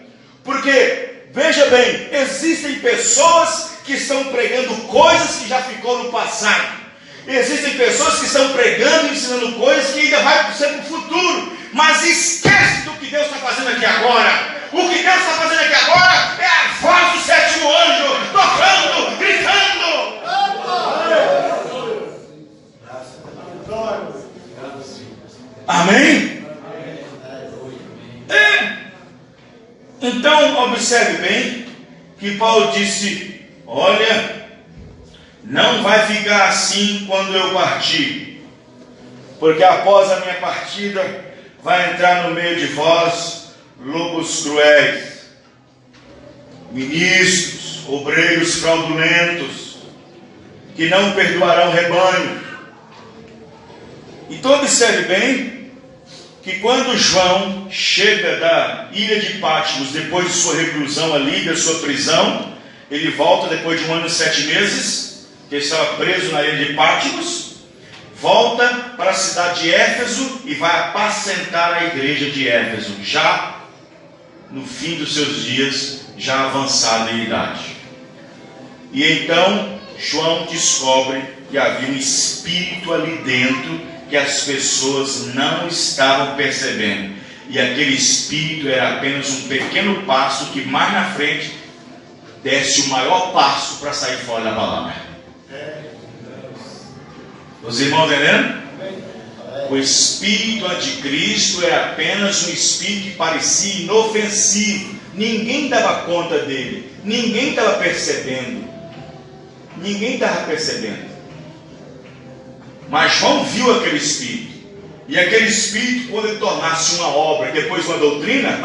Porque, veja bem, existem pessoas que estão pregando coisas que já ficou no passado. Existem pessoas que estão pregando e ensinando coisas que ainda vai ser para o futuro. Mas esquece do que Deus está fazendo aqui agora. O que Deus está fazendo aqui agora é a voz do sétimo anjo, tocando, gritando. Amém? Então, observe bem que Paulo disse: olha, não vai ficar assim quando eu partir, porque após a minha partida vai entrar no meio de vós lobos cruéis, ministros, obreiros fraudulentos, que não perdoarão o rebanho. Então observe bem que quando João chega da ilha de Patmos, depois de sua reclusão ali, da sua prisão, ele volta depois de 1 ano e 7 meses, que ele estava preso na ilha de Patmos, volta para a cidade de Éfeso e vai apacentar a igreja de Éfeso, já no fim dos seus dias, já avançado em idade. E então João descobre que havia um espírito ali dentro que as pessoas não estavam percebendo, e aquele espírito era apenas um pequeno passo que mais na frente desse o maior passo para sair fora da palavra. Os irmãos entendendo? O espírito anticristo era apenas um espírito que parecia inofensivo. Ninguém dava conta dele. Ninguém estava percebendo. Mas João viu aquele espírito. E aquele espírito, quando ele tornasse uma obra, depois uma doutrina,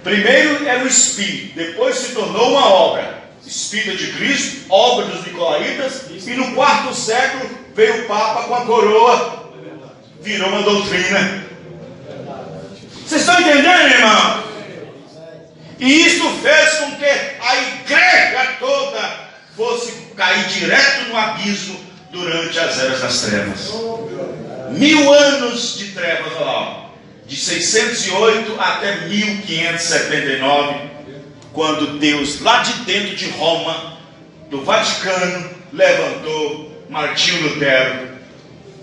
primeiro era um espírito, depois se tornou uma obra. Espírito de Cristo, obra dos Nicolaítas, e no 4º século veio o Papa com a coroa, virou uma doutrina. Vocês estão entendendo, irmão? E isso fez com que a igreja toda fosse cair direto no abismo durante as eras das trevas. 1000 anos de trevas lá, de 608 até 1579, quando Deus, lá de dentro de Roma, do Vaticano, levantou Martinho Lutero,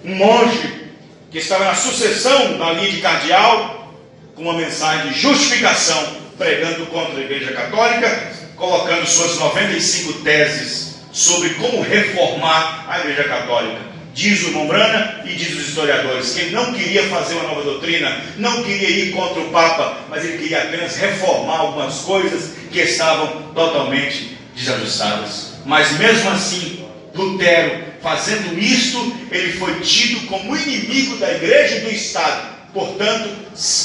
um monge que estava na sucessão da linha de cardeal, com uma mensagem de justificação, pregando contra a Igreja Católica, colocando suas 95 teses sobre como reformar a Igreja Católica. Diz o irmão Brana e diz os historiadores que ele não queria fazer uma nova doutrina, não queria ir contra o Papa, mas ele queria apenas reformar algumas coisas que estavam totalmente desajustadas. Mas mesmo assim, Lutero, fazendo isto, ele foi tido como inimigo da igreja e do Estado. Portanto,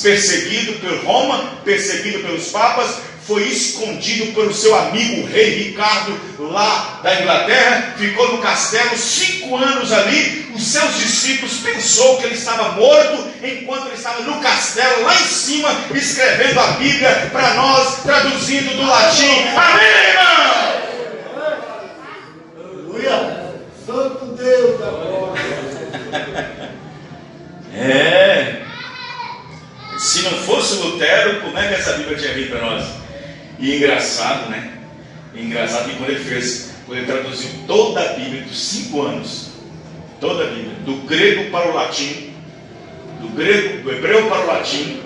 perseguido por Roma, perseguido pelos papas, foi escondido pelo seu amigo rei Ricardo, lá da Inglaterra, ficou no castelo 5 anos ali. Os seus discípulos pensou que ele estava morto, enquanto ele estava no castelo, lá em cima, escrevendo a Bíblia para nós, traduzindo do latim. Amém, irmão? Aleluia! Santo Deus da glória! Se não fosse Lutero, como é que essa Bíblia tinha vindo para nós? E engraçado, né? Engraçado que quando ele traduziu toda a Bíblia dos 5 anos, toda a Bíblia, do grego para o latim, do hebreu para o latim,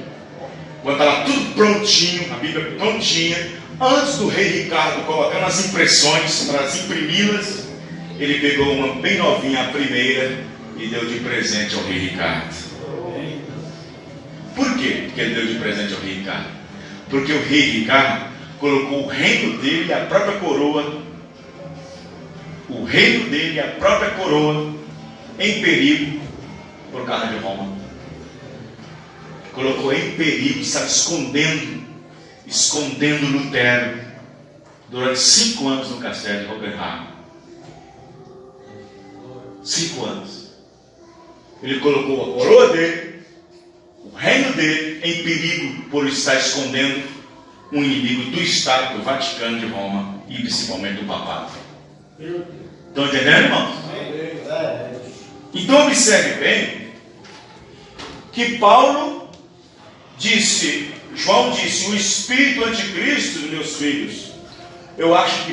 quando estava tudo prontinho, a Bíblia prontinha, antes do rei Ricardo colocando as impressões para imprimi-las, ele pegou uma bem novinha, a primeira, e deu de presente ao rei Ricardo. Por quê que ele deu de presente ao rei Ricardo? Porque o rei Ricardo colocou o reino dele e a própria coroa, em perigo por causa de Roma. colocou em perigo, estava escondendo Lutero durante 5 anos no castelo de Hockenheim. 5 anos. Ele colocou a coroa dele, o reino dele, em perigo por estar escondendo um inimigo do Estado, do Vaticano de Roma e principalmente do papado. Estão entendendo, irmãos? Então observe bem que João disse, o espírito anticristo dos meus filhos. Eu acho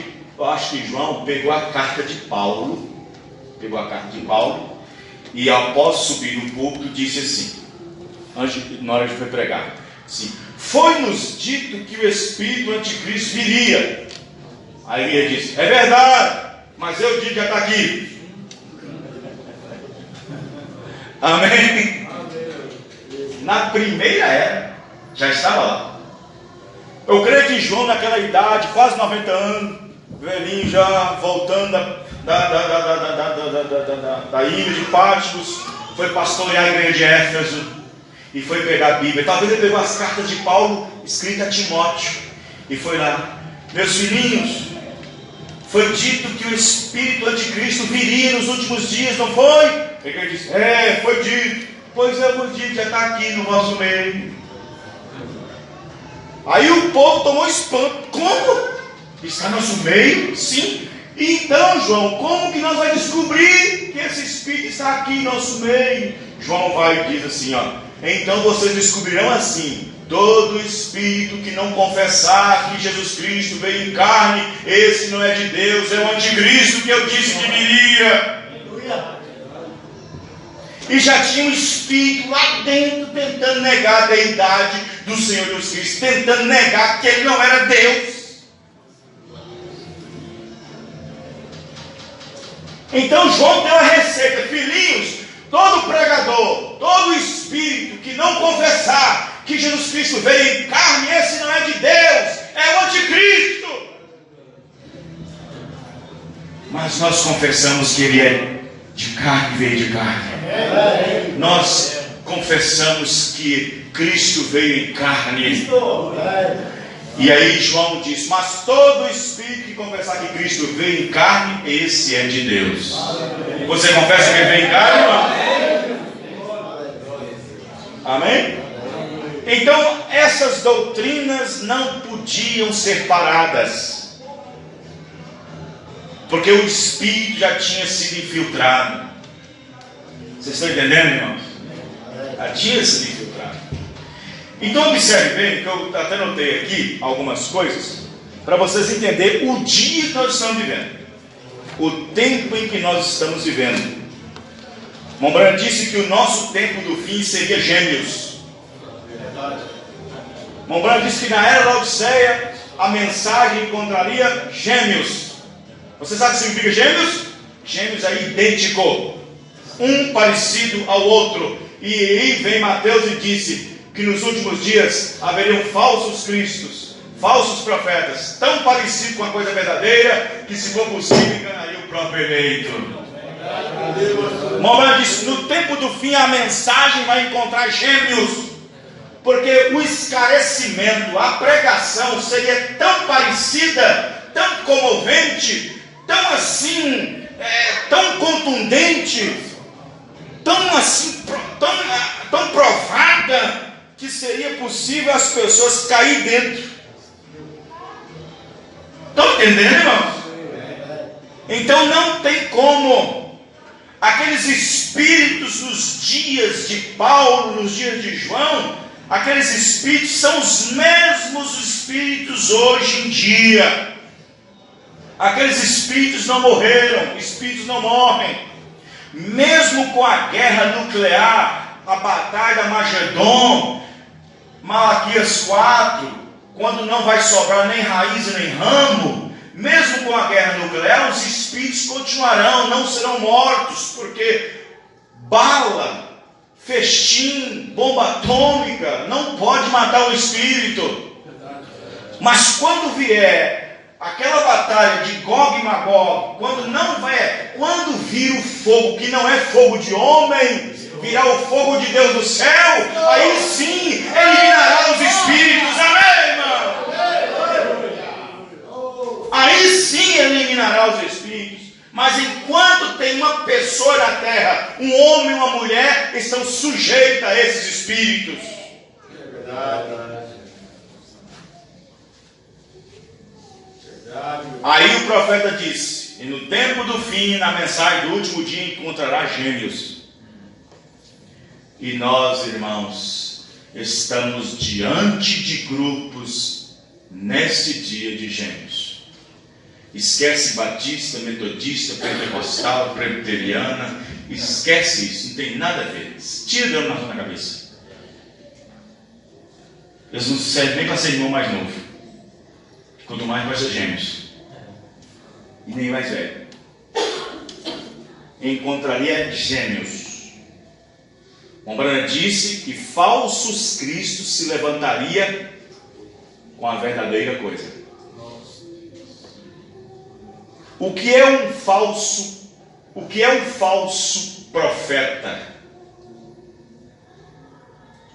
que João pegou a carta de Paulo, e após subir no púlpito disse assim, na hora que foi pregar, assim, foi-nos dito que o espírito anticristo viria. Aí ele disse, é verdade, mas eu digo que já está aqui. Amém? Na primeira era, já estava lá. Eu creio que João, naquela idade, quase 90 anos, velhinho já voltando da ilha de Patmos, foi pastorear a igreja de Éfeso e foi pegar a Bíblia. Talvez ele pegou as cartas de Paulo escritas a Timóteo e foi lá, meus filhinhos, foi dito que o espírito anticristo viria nos últimos dias, não foi? Ele disse, foi dito. Pois eu vos digo, já está aqui no vosso meio. Aí o povo tomou espanto. Como? Está no nosso meio? Sim. Então, João, como que nós vamos descobrir que esse espírito está aqui em nosso meio? João vai e diz assim, então vocês descobrirão assim, todo espírito que não confessar que Jesus Cristo veio em carne, esse não é de Deus, é o anticristo que eu disse que viria. E já tinha um espírito lá dentro tentando negar a deidade do Senhor Jesus Cristo, tentando negar que ele não era Deus. Então João deu a receita, filhinhos, todo pregador, todo espírito que não confessar que Jesus Cristo veio em carne, esse não é de Deus, é o anticristo. Mas nós confessamos que ele é de carne, veio de carne. Nós confessamos que Cristo veio em carne. E aí João diz, mas todo espírito que confessar que Cristo veio em carne, esse é de Deus. Você confessa que ele veio em carne, irmão? Amém? Então essas doutrinas não podiam ser paradas, porque o espírito já tinha sido infiltrado. Vocês estão entendendo, irmãos? Já tinha sido infiltrado. Então observe bem, que eu até notei aqui algumas coisas, para vocês entenderem o dia que nós estamos vivendo, o tempo em que nós estamos vivendo. Mombran disse que o nosso tempo do fim seria gêmeos. Mombran disse que na era da Laodiceia a mensagem encontraria gêmeos. Você sabe o que significa gêmeos? Gêmeos é idêntico, um parecido ao outro. E aí vem Mateus e disse que nos últimos dias haveriam falsos cristos, falsos profetas, tão parecidos com a coisa verdadeira, que se for possível enganaria o próprio eleito. Mombran disse, no tempo do fim a mensagem vai encontrar gêmeos, porque o esclarecimento, a pregação seria tão parecida, tão comovente, tão assim, tão contundente, tão assim, tão provada, que seria possível as pessoas cair dentro. Estão entendendo, irmãos? Então não tem como. Aqueles espíritos nos dias de Paulo, nos dias de João, aqueles espíritos são os mesmos espíritos hoje em dia. Aqueles espíritos não morreram, espíritos não morrem. Mesmo com a guerra nuclear, a batalha Magedon, Malaquias 4, quando não vai sobrar nem raiz nem ramo, mesmo com a guerra nuclear, os espíritos continuarão, não serão mortos, porque bala, festim, bomba atômica não pode matar o espírito. Mas quando vier aquela batalha de Gog e Magog, quando vir o fogo, que não é fogo de homem, virá o fogo de Deus do céu, aí sim eliminará os espíritos. Amém, irmão? Aí sim eliminará os espíritos. Mas enquanto tem uma pessoa na terra, um homem e uma mulher, estão sujeitos a esses espíritos. É verdade. Aí o profeta disse: e no tempo do fim, na mensagem do último dia, encontrará gêmeos. E nós, irmãos, estamos diante de grupos nesse dia de gêmeos. Esquece batista, metodista, pentecostal, presbiteriana, esquece isso, não tem nada a ver. Tira Deus na cabeça. Eles não servem nem para ser irmão mais novo, quanto mais para ser gêmeos, e nem mais velho. Encontraria gêmeos. Mombrana disse que falsos cristos se levantaria com a verdadeira coisa. O que é um falso profeta?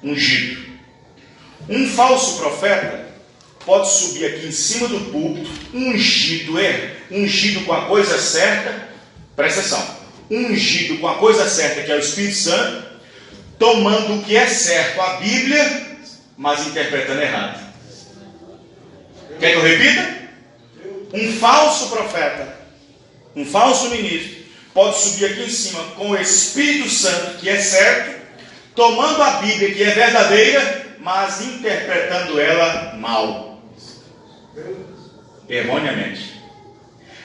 Ungido. Um falso profeta pode subir aqui em cima do púlpito, ungido com a coisa certa, presta atenção, ungido com a coisa certa, que é o Espírito Santo, tomando o que é certo, a Bíblia, mas interpretando errado. Quer que eu repita? Um falso profeta, um falso ministro, pode subir aqui em cima com o Espírito Santo, que é certo, tomando a Bíblia, que é verdadeira, mas interpretando ela mal, erroneamente.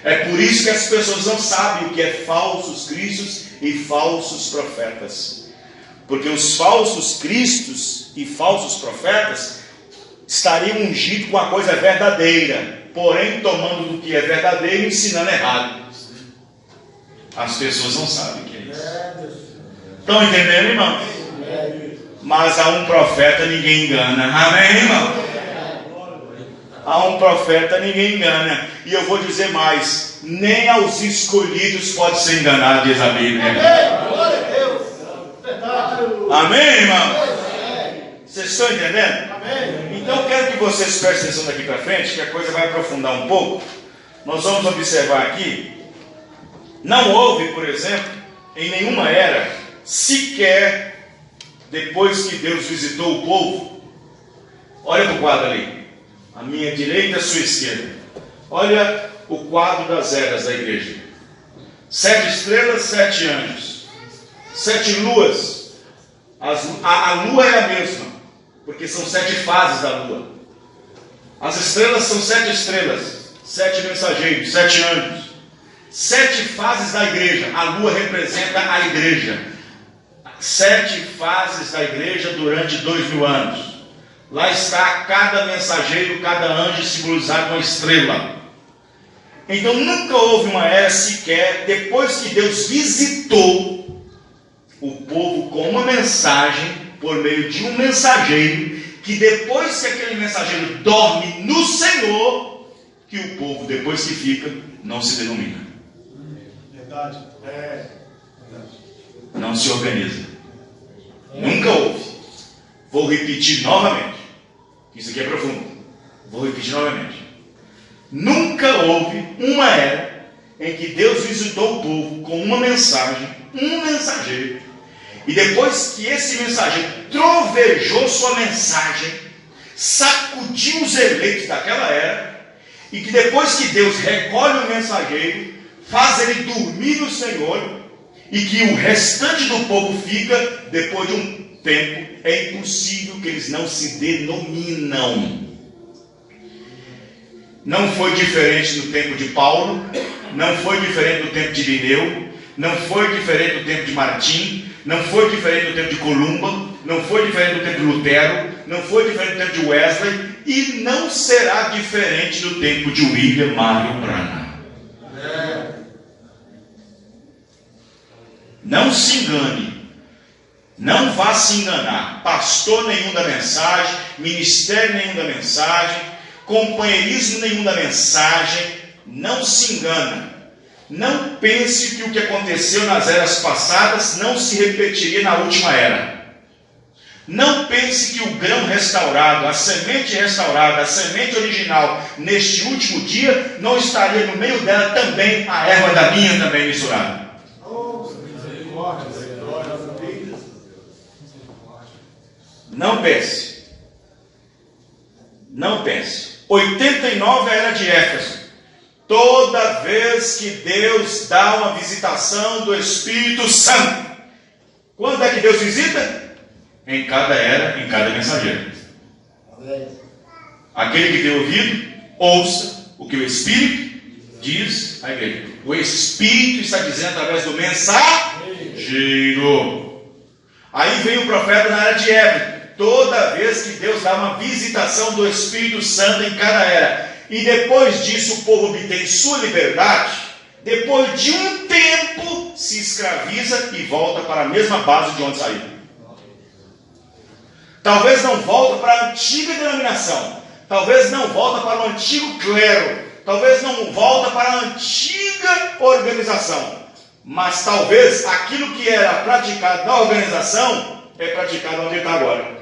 É por isso que as pessoas não sabem o que é falsos cristos e falsos profetas, porque os falsos cristos e falsos profetas estariam ungidos com a coisa verdadeira, porém tomando do que é verdadeiro e ensinando errado. As pessoas não sabem o que é isso. Estão entendendo, irmão? Mas a um profeta ninguém engana. Amém, irmão? A um profeta ninguém engana. E eu vou dizer mais: nem aos escolhidos pode ser enganado, diz a Bíblia. Amém, irmão? Vocês estão entendendo? Então eu quero que vocês prestem atenção daqui para frente, que a coisa vai aprofundar um pouco. Nós vamos observar aqui. Não houve, por exemplo, em nenhuma era, sequer depois que Deus visitou o povo. Olha para o quadro ali, a minha direita e a sua esquerda. Olha o quadro das eras da igreja: 7 estrelas, 7 anjos, 7 luas. A lua é a mesma, porque são 7 fases da lua. As estrelas são 7 estrelas, 7 mensageiros, 7 anjos. 7 fases da igreja. A lua representa a igreja. 7 fases da igreja durante 2000 anos. Lá está cada mensageiro, cada anjo simbolizado com uma estrela. Então nunca houve uma era sequer, depois que Deus visitou o povo com uma mensagem, por meio de um mensageiro, que depois que aquele mensageiro dorme no Senhor, que o povo, depois que fica, não se denomina. Verdade. Não se organiza. Nunca houve. Vou repetir novamente. Isso aqui é profundo. Vou repetir novamente. Nunca houve uma era em que Deus visitou o povo com uma mensagem, um mensageiro, e depois que esse mensageiro trovejou sua mensagem, sacudiu os eleitos daquela era, e que depois que Deus recolhe o mensageiro, faz ele dormir no Senhor, e que o restante do povo fica, depois de um tempo, é impossível que eles não se denominam. Não foi diferente no tempo de Paulo, não foi diferente no tempo de Irineu, não foi diferente no tempo de Martim, não foi diferente no tempo de Columba, não foi diferente no tempo de Lutero, não foi diferente no tempo de Wesley, e não será diferente no tempo de William Marion Branham. Não se engane, não vá se enganar. Pastor nenhum da mensagem, ministério nenhum da mensagem, companheirismo nenhum da mensagem. Não se engana. não pense que o que aconteceu nas eras passadas não se repetiria na última era. Não pense que o grão restaurado, a semente restaurada, a semente original, neste último dia, não estaria no meio dela também a erva daninha também misturada. Não pense. Não pense. 89 era de Éfeso. Toda vez que Deus dá uma visitação do Espírito Santo. Quando é que Deus visita? Em cada era, em cada mensageiro. Aquele que tem ouvido, ouça o que o Espírito diz à igreja. O Espírito está dizendo através do mensageiro. Aí vem o profeta na era de Éfeso. Toda vez que Deus dá uma visitação do Espírito Santo em cada era, e depois disso o povo obtém sua liberdade, depois de um tempo se escraviza e volta para a mesma base de onde saiu. Talvez não volta para a antiga denominação, talvez não volta para o antigo clero, talvez não volta para a antiga organização, mas talvez aquilo que era praticado na organização é praticado onde está agora.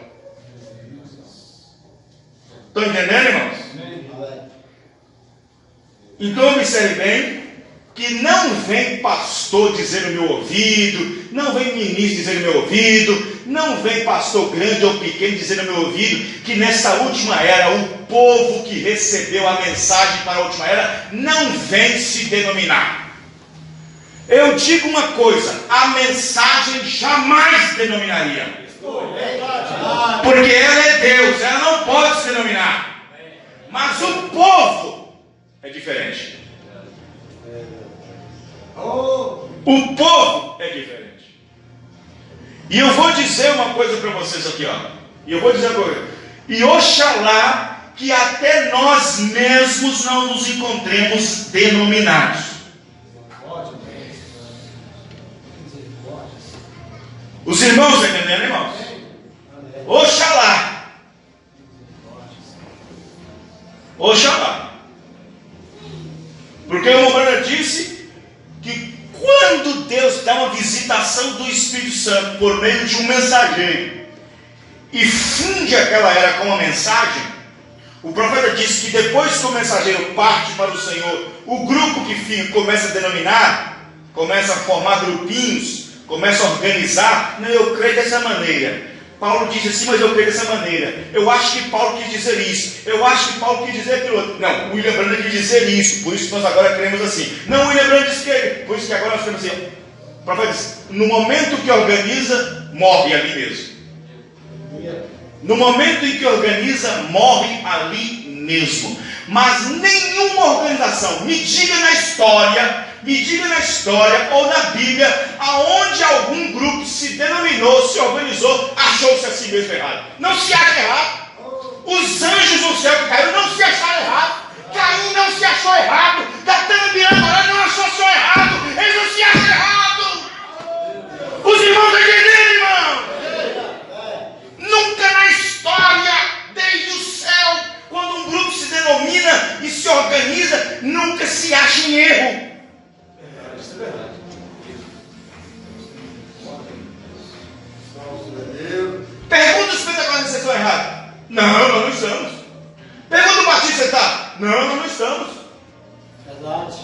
Estão entendendo, irmãos? Então observe bem que não vem pastor dizer no meu ouvido, não vem ministro dizer no meu ouvido, não vem pastor grande ou pequeno dizer no meu ouvido que nessa última era o povo que recebeu a mensagem para a última era não vem se denominar. Eu digo uma coisa, a mensagem jamais denominaria. Porque ela é Deus, ela não pode se denominar. Mas o povo é diferente. O povo é diferente. E eu vou dizer uma coisa para vocês aqui, ó. E eu vou dizer uma coisa. E oxalá que até nós mesmos não nos encontremos denominados. Os irmãos estão entendendo, irmãos? Oxalá. Oxalá. Porque o Mobrana disse que quando Deus dá uma visitação do Espírito Santo por meio de um mensageiro e funde aquela era com uma mensagem, o profeta disse que depois que o mensageiro parte para o Senhor, o grupo que fica começa a denominar, começa a formar grupinhos, começa a organizar. Não, eu creio dessa maneira. Paulo diz assim, mas eu creio dessa maneira. Eu acho que Paulo quis dizer isso. Eu acho que Paulo quis dizer aquilo outro. Não, William Branham quis dizer isso. Por isso que nós agora cremos assim. Não, William Branham disse que por isso que agora nós cremos assim. O profeta diz, no momento que organiza, morre ali mesmo. No momento em que organiza, morre ali mesmo. Mas nenhuma organização, me diga na história ou na Bíblia, aonde algum grupo se denominou, se organizou, achou-se a si mesmo errado. Não se acha errado. Os anjos do céu que caíram não se acharam errado. Caim não se achou errado. Datã Miranda não achou errado. Eles não se acham errado. Os irmãos entenderam, irmão? Nunca na história, desde o céu, quando um grupo se denomina e se organiza, nunca se acha em erro. Pergunta os pentecostais se estão errados. Não, nós não estamos. Pergunta o batista se está. Não, nós não estamos. Verdade.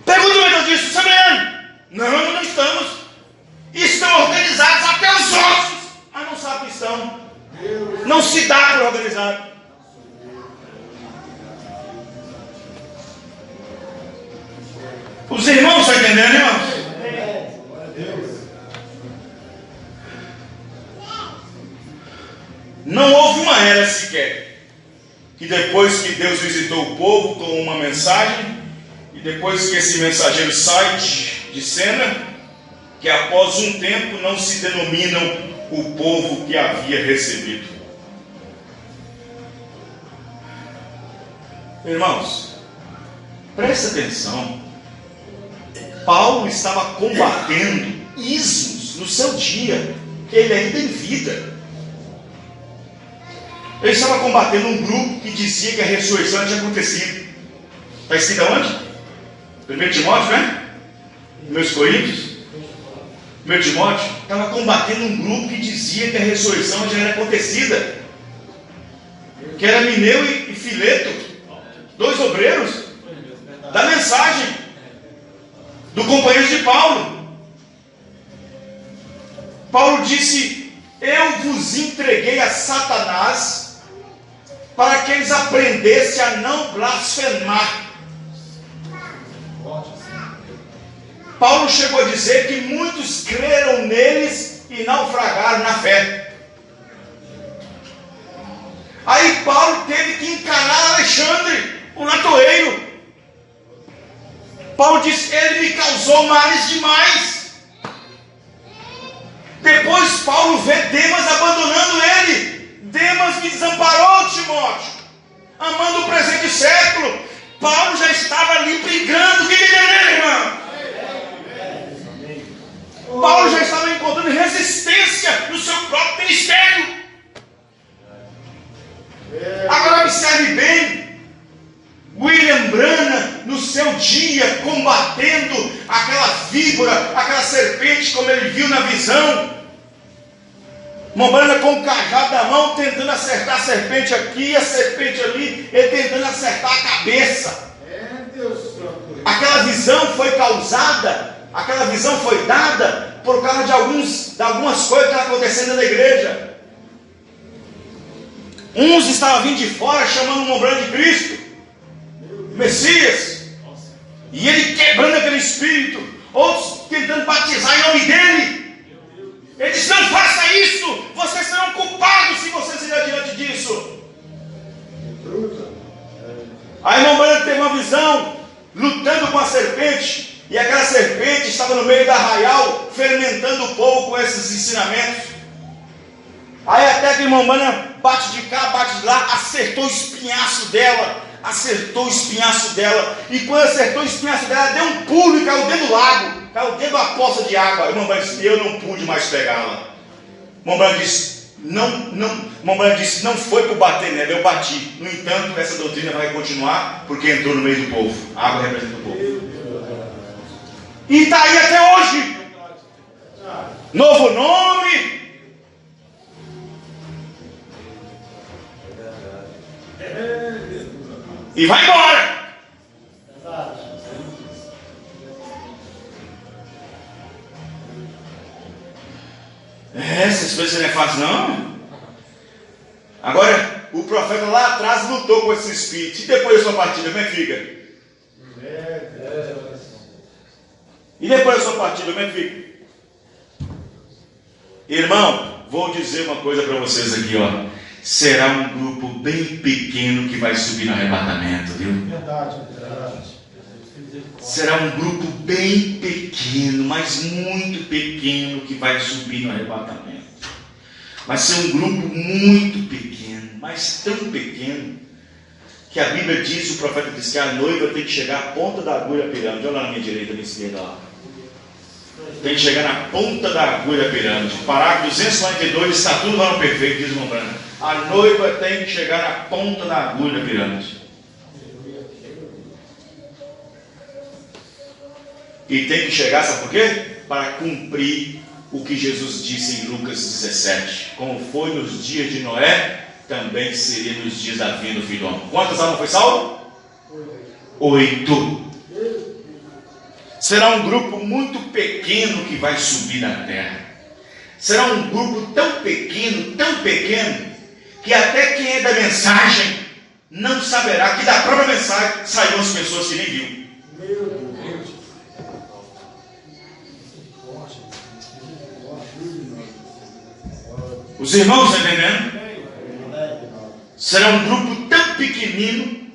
Pergunta o metodista, Sabriano. Não, nós não estamos. Estão organizados até os ossos. Mas não sabem que estão. Não se dá por organizado. Os irmãos estão entendendo, irmãos? Não houve uma era sequer que depois que Deus visitou o povo com uma mensagem, e depois que esse mensageiro sai de cena, que após um tempo não se denominam o povo que havia recebido. Irmãos, presta atenção. Paulo estava combatendo ismos no seu dia, ele ainda em vida. Ele estava combatendo um grupo que dizia que a ressurreição tinha acontecido. Está escrito aonde? 1 Timóteo, né? Meus Coríntios, meu Timóteo, estava combatendo um grupo que dizia que a ressurreição já era acontecida, que era Mineu e Fileto, 2 obreiros da mensagem do companheiro de Paulo. Paulo disse: eu vos entreguei a Satanás para que eles aprendessem a não blasfemar. Paulo chegou a dizer que muitos creram neles e naufragaram na fé. Aí Paulo teve que encarar Alexandre, o latoeiro. Paulo disse: ele me causou males demais. Depois Paulo vê Demas abandonando ele. Demas me desamparou, Timóteo, amando o presente século. Paulo já estava ali brigando. O que é, irmão? Paulo já estava encontrando resistência no seu próprio ministério. Agora observe bem, William Branham, no seu dia, combatendo aquela víbora, aquela serpente, como ele viu na visão. Branham com o cajado na mão, tentando acertar a serpente aqui, a serpente ali, ele tentando acertar a cabeça. Aquela visão foi causada, aquela visão foi dada por causa de algumas coisas que estavam acontecendo na igreja. Uns estavam vindo de fora chamando o Branham de Cristo, Messias, e ele quebrando aquele espírito. Outros tentando batizar em nome dele. Ele disse: não faça isso, vocês serão culpados se vocês irem diante disso. Aí o Branham teve uma visão, lutando com a serpente, e aquela serpente estava no meio da arraial, fermentando o povo com esses ensinamentos. Aí até que o irmão Branham bate de cá, bate de lá, acertou o espinhaço dela. E quando acertou o espinhaço dela, deu um pulo e caiu dentro do lago, caiu dentro da poça de água. O irmão Branham disse: eu não pude mais pegá-la. O irmão Branham disse: não foi por bater nela, eu bati. No entanto, essa doutrina vai continuar, porque entrou no meio do povo. A água representa o povo. E está aí até hoje. Novo nome. E vai embora. Essas coisas não é fácil, não. Agora, o profeta lá atrás lutou com esse espírito. E depois da sua partida, como é que fica? E depois da sua partida, como é que fica? Irmão, vou dizer uma coisa para vocês aqui, ó. Será um grupo bem pequeno que vai subir no arrebatamento, viu? Verdade. Será um grupo bem pequeno, mas muito pequeno, que vai subir no arrebatamento. Vai ser um grupo muito pequeno, mas tão pequeno, que a Bíblia diz, o profeta diz que a noiva tem que chegar à ponta da agulha pirâmide. Olha lá na minha direita, na minha esquerda, lá. Tem que chegar na ponta da agulha pirâmide. Parágrafo 242, está tudo lá no perfeito, diz o irmão Branham. A noiva tem que chegar na ponta da agulha pirâmide. E tem que chegar, sabe por quê? Para cumprir o que Jesus disse em Lucas 17. Como foi nos dias de Noé, também seria nos dias da vinda do Filho do Homem. Quantas almas foi salvo? 8. Será um grupo muito pequeno que vai subir na terra. Será um grupo tão pequeno, que até quem é da mensagem não saberá que da própria mensagem saíram as pessoas que nem viu. Os irmãos estão entendendo? Será um grupo tão pequenino,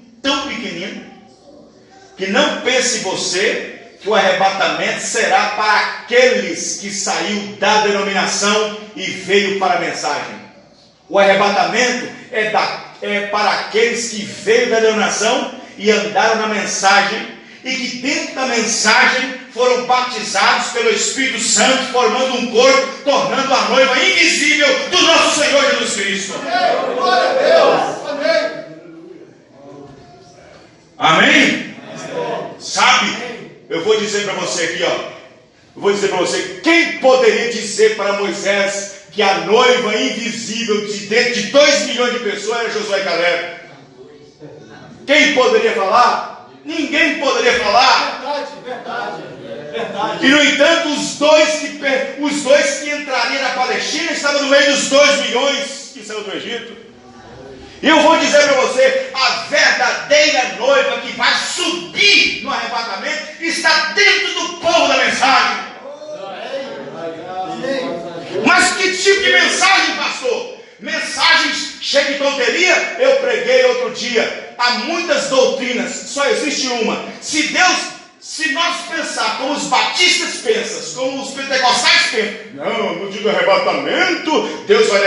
que não pense você que o arrebatamento será para aqueles que saiu da denominação e veio para a mensagem. O arrebatamento é para aqueles que veio da denominação e andaram na mensagem, e que dentro da mensagem foram batizados pelo Espírito Santo, formando um corpo, tornando a noiva invisível do nosso Senhor Jesus Cristo. Glória a Deus. Amém. Amém? Sabe, eu vou dizer para você aqui, ó, Eu vou dizer para você, quem poderia dizer para Moisés que a noiva invisível de dentro de 2 milhões de pessoas era Josué e Caleb? Quem poderia falar? Ninguém poderia falar. Verdade. E no entanto, os dois que entrariam na Palestina estavam no meio dos 2 milhões que saiu do Egito. E eu vou dizer para você, a verdadeira noiva que vai subir no arrebatamento está dentro do povo da mensagem. Mas que tipo de mensagem, pastor? Mensagens cheias de tonteria? Eu preguei outro dia. Há muitas doutrinas, só existe uma. Se nós pensar como os batistas pensam, como os pentecostais pensam, não, no dia do arrebatamento, Deus vai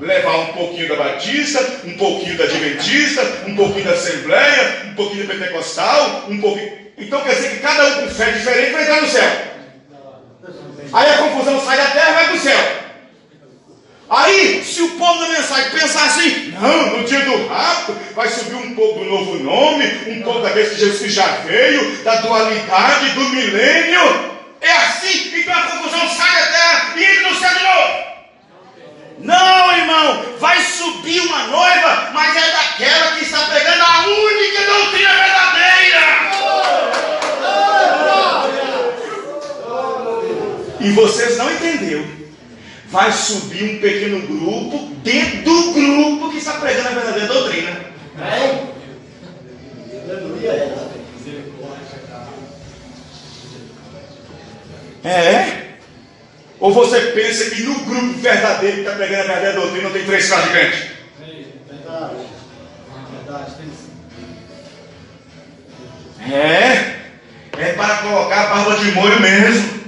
levar um pouquinho da batista, um pouquinho da adventista, um pouquinho da assembleia, um pouquinho da pentecostal, um pouquinho. Então quer dizer que cada um com fé diferente vai entrar no céu. Aí a confusão sai da terra e vai para o céu. Aí, se o povo da mensagem pensar assim, não, no dia do rapto vai subir um pouco do novo nome, um pouco daqueles que Jesus já veio, da dualidade, do milênio. É assim, então a confusão sai da terra e entra no céu de novo. Não, irmão, vai subir uma noiva, mas é daquela que está pregando a única doutrina verdadeira. E vocês não entenderam. Vai subir um pequeno grupo dentro do grupo que está pregando a verdadeira doutrina. É? Ou você pensa que no grupo verdadeiro que está pregando a verdadeira doutrina não tem 3 caras de crente? Verdade, tem sim. É para colocar barba de molho mesmo.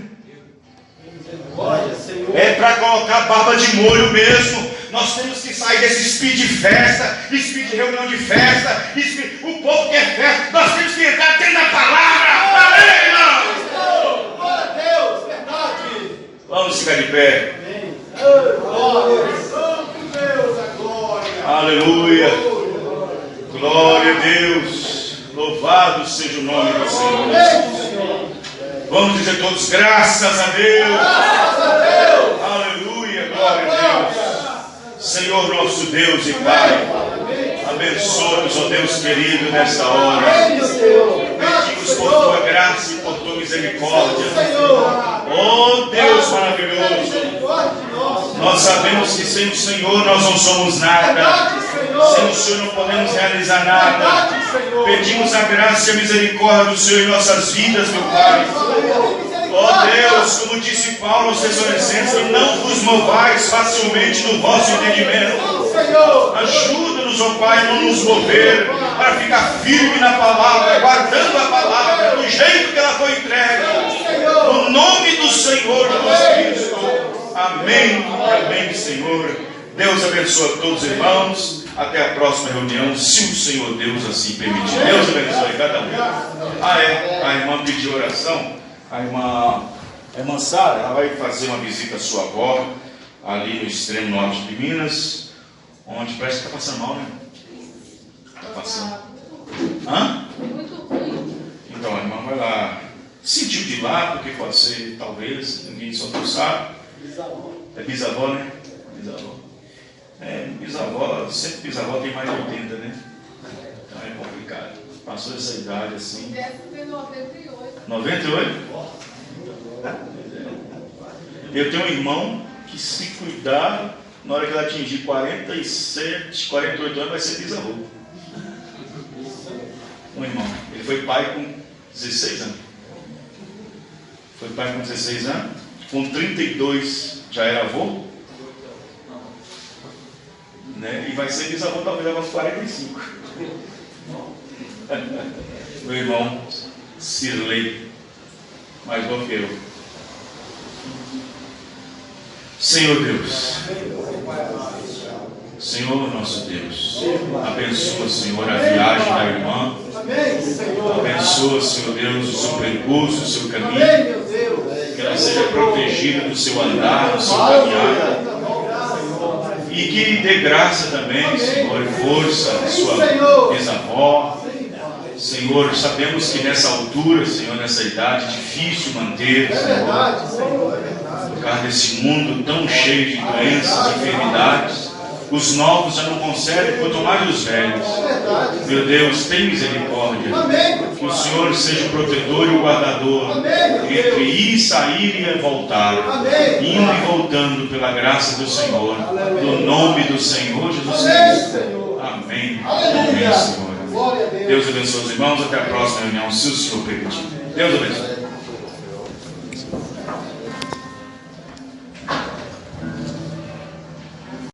É para colocar barba de molho mesmo. Nós temos que sair desse speed de festa, speed de reunião de festa, o povo quer festa. Nós temos que entrar dentro da palavra. Amém, irmão? Glória a Deus, verdade. Vamos ficar de pé. Glória. Santo Deus, a glória. Aleluia. Glória a Deus. Louvado seja o nome do Senhor Jesus. Vamos dizer todos, graças a Deus. Graças a Deus. Aleluia, glória a Deus. Senhor nosso Deus e Pai, abençoa-nos, ó Deus querido, nesta hora. Pedimos por tua graça e por tua misericórdia. Ó Deus maravilhoso, nós sabemos que sem o Senhor nós não somos nada. Sem o Senhor não podemos realizar nada. Pedimos a graça e a misericórdia do Senhor em nossas vidas, meu Pai. Ó Deus, como disse Paulo aos Tessalonicenses, não vos movais facilmente no vosso entendimento. Ajuda-nos, ó Pai, a não nos mover, para ficar firme na palavra, guardando a palavra do jeito que ela foi entregue. No nome do Senhor Jesus Cristo. Amém. Amém, Senhor. Deus abençoe a todos os irmãos. Até a próxima reunião, se o Senhor Deus assim permitir. Deus abençoe cada um. A irmã pediu oração. A irmã Sara, ela vai fazer uma visita à sua avó, ali no extremo norte de Minas, onde parece que está passando mal, né? Está passando. Hã? Muito ruim. Então a irmã vai lá. Sentiu de lá, porque pode ser, talvez, ninguém só não sabe. É bisavó, né? Bisavó. Bisavó, sempre bisavó tem mais de 80, né? Então é complicado. Passou essa idade assim. Deve ter 98. 98? Eu tenho um irmão que, se cuidar, na hora que ela atingir 47, 48 anos, vai ser bisavô. Um irmão. Ele foi pai com 16 anos. Foi pai com 16 anos. Com 32 já era avô. Né? E vai ser bisavô talvez aos 45. Meu irmão Cirlei, mais novo que eu. Senhor Deus, Senhor nosso Deus, abençoa, Senhor, a viagem da irmã. Abençoa, Senhor Deus, o seu percurso, o seu caminho. Que ela seja protegida no seu andar, no seu caminhar. E que dê graça também, Senhor, e força à sua bisavó, Senhor, sabemos que nessa altura, Senhor, nessa idade, é difícil manter, Senhor, por causa desse mundo tão cheio de doenças, enfermidades. Os novos já não conseguem, quanto mais os velhos. Meu Deus, tem misericórdia. Que o Senhor seja o protetor e o guardador entre ir, sair e voltar, indo e voltando pela graça do Senhor, no nome do Senhor Jesus Cristo. Amém. Amém, Senhor. Deus abençoe os irmãos. Até a próxima reunião, se o Senhor permitir. Deus abençoe.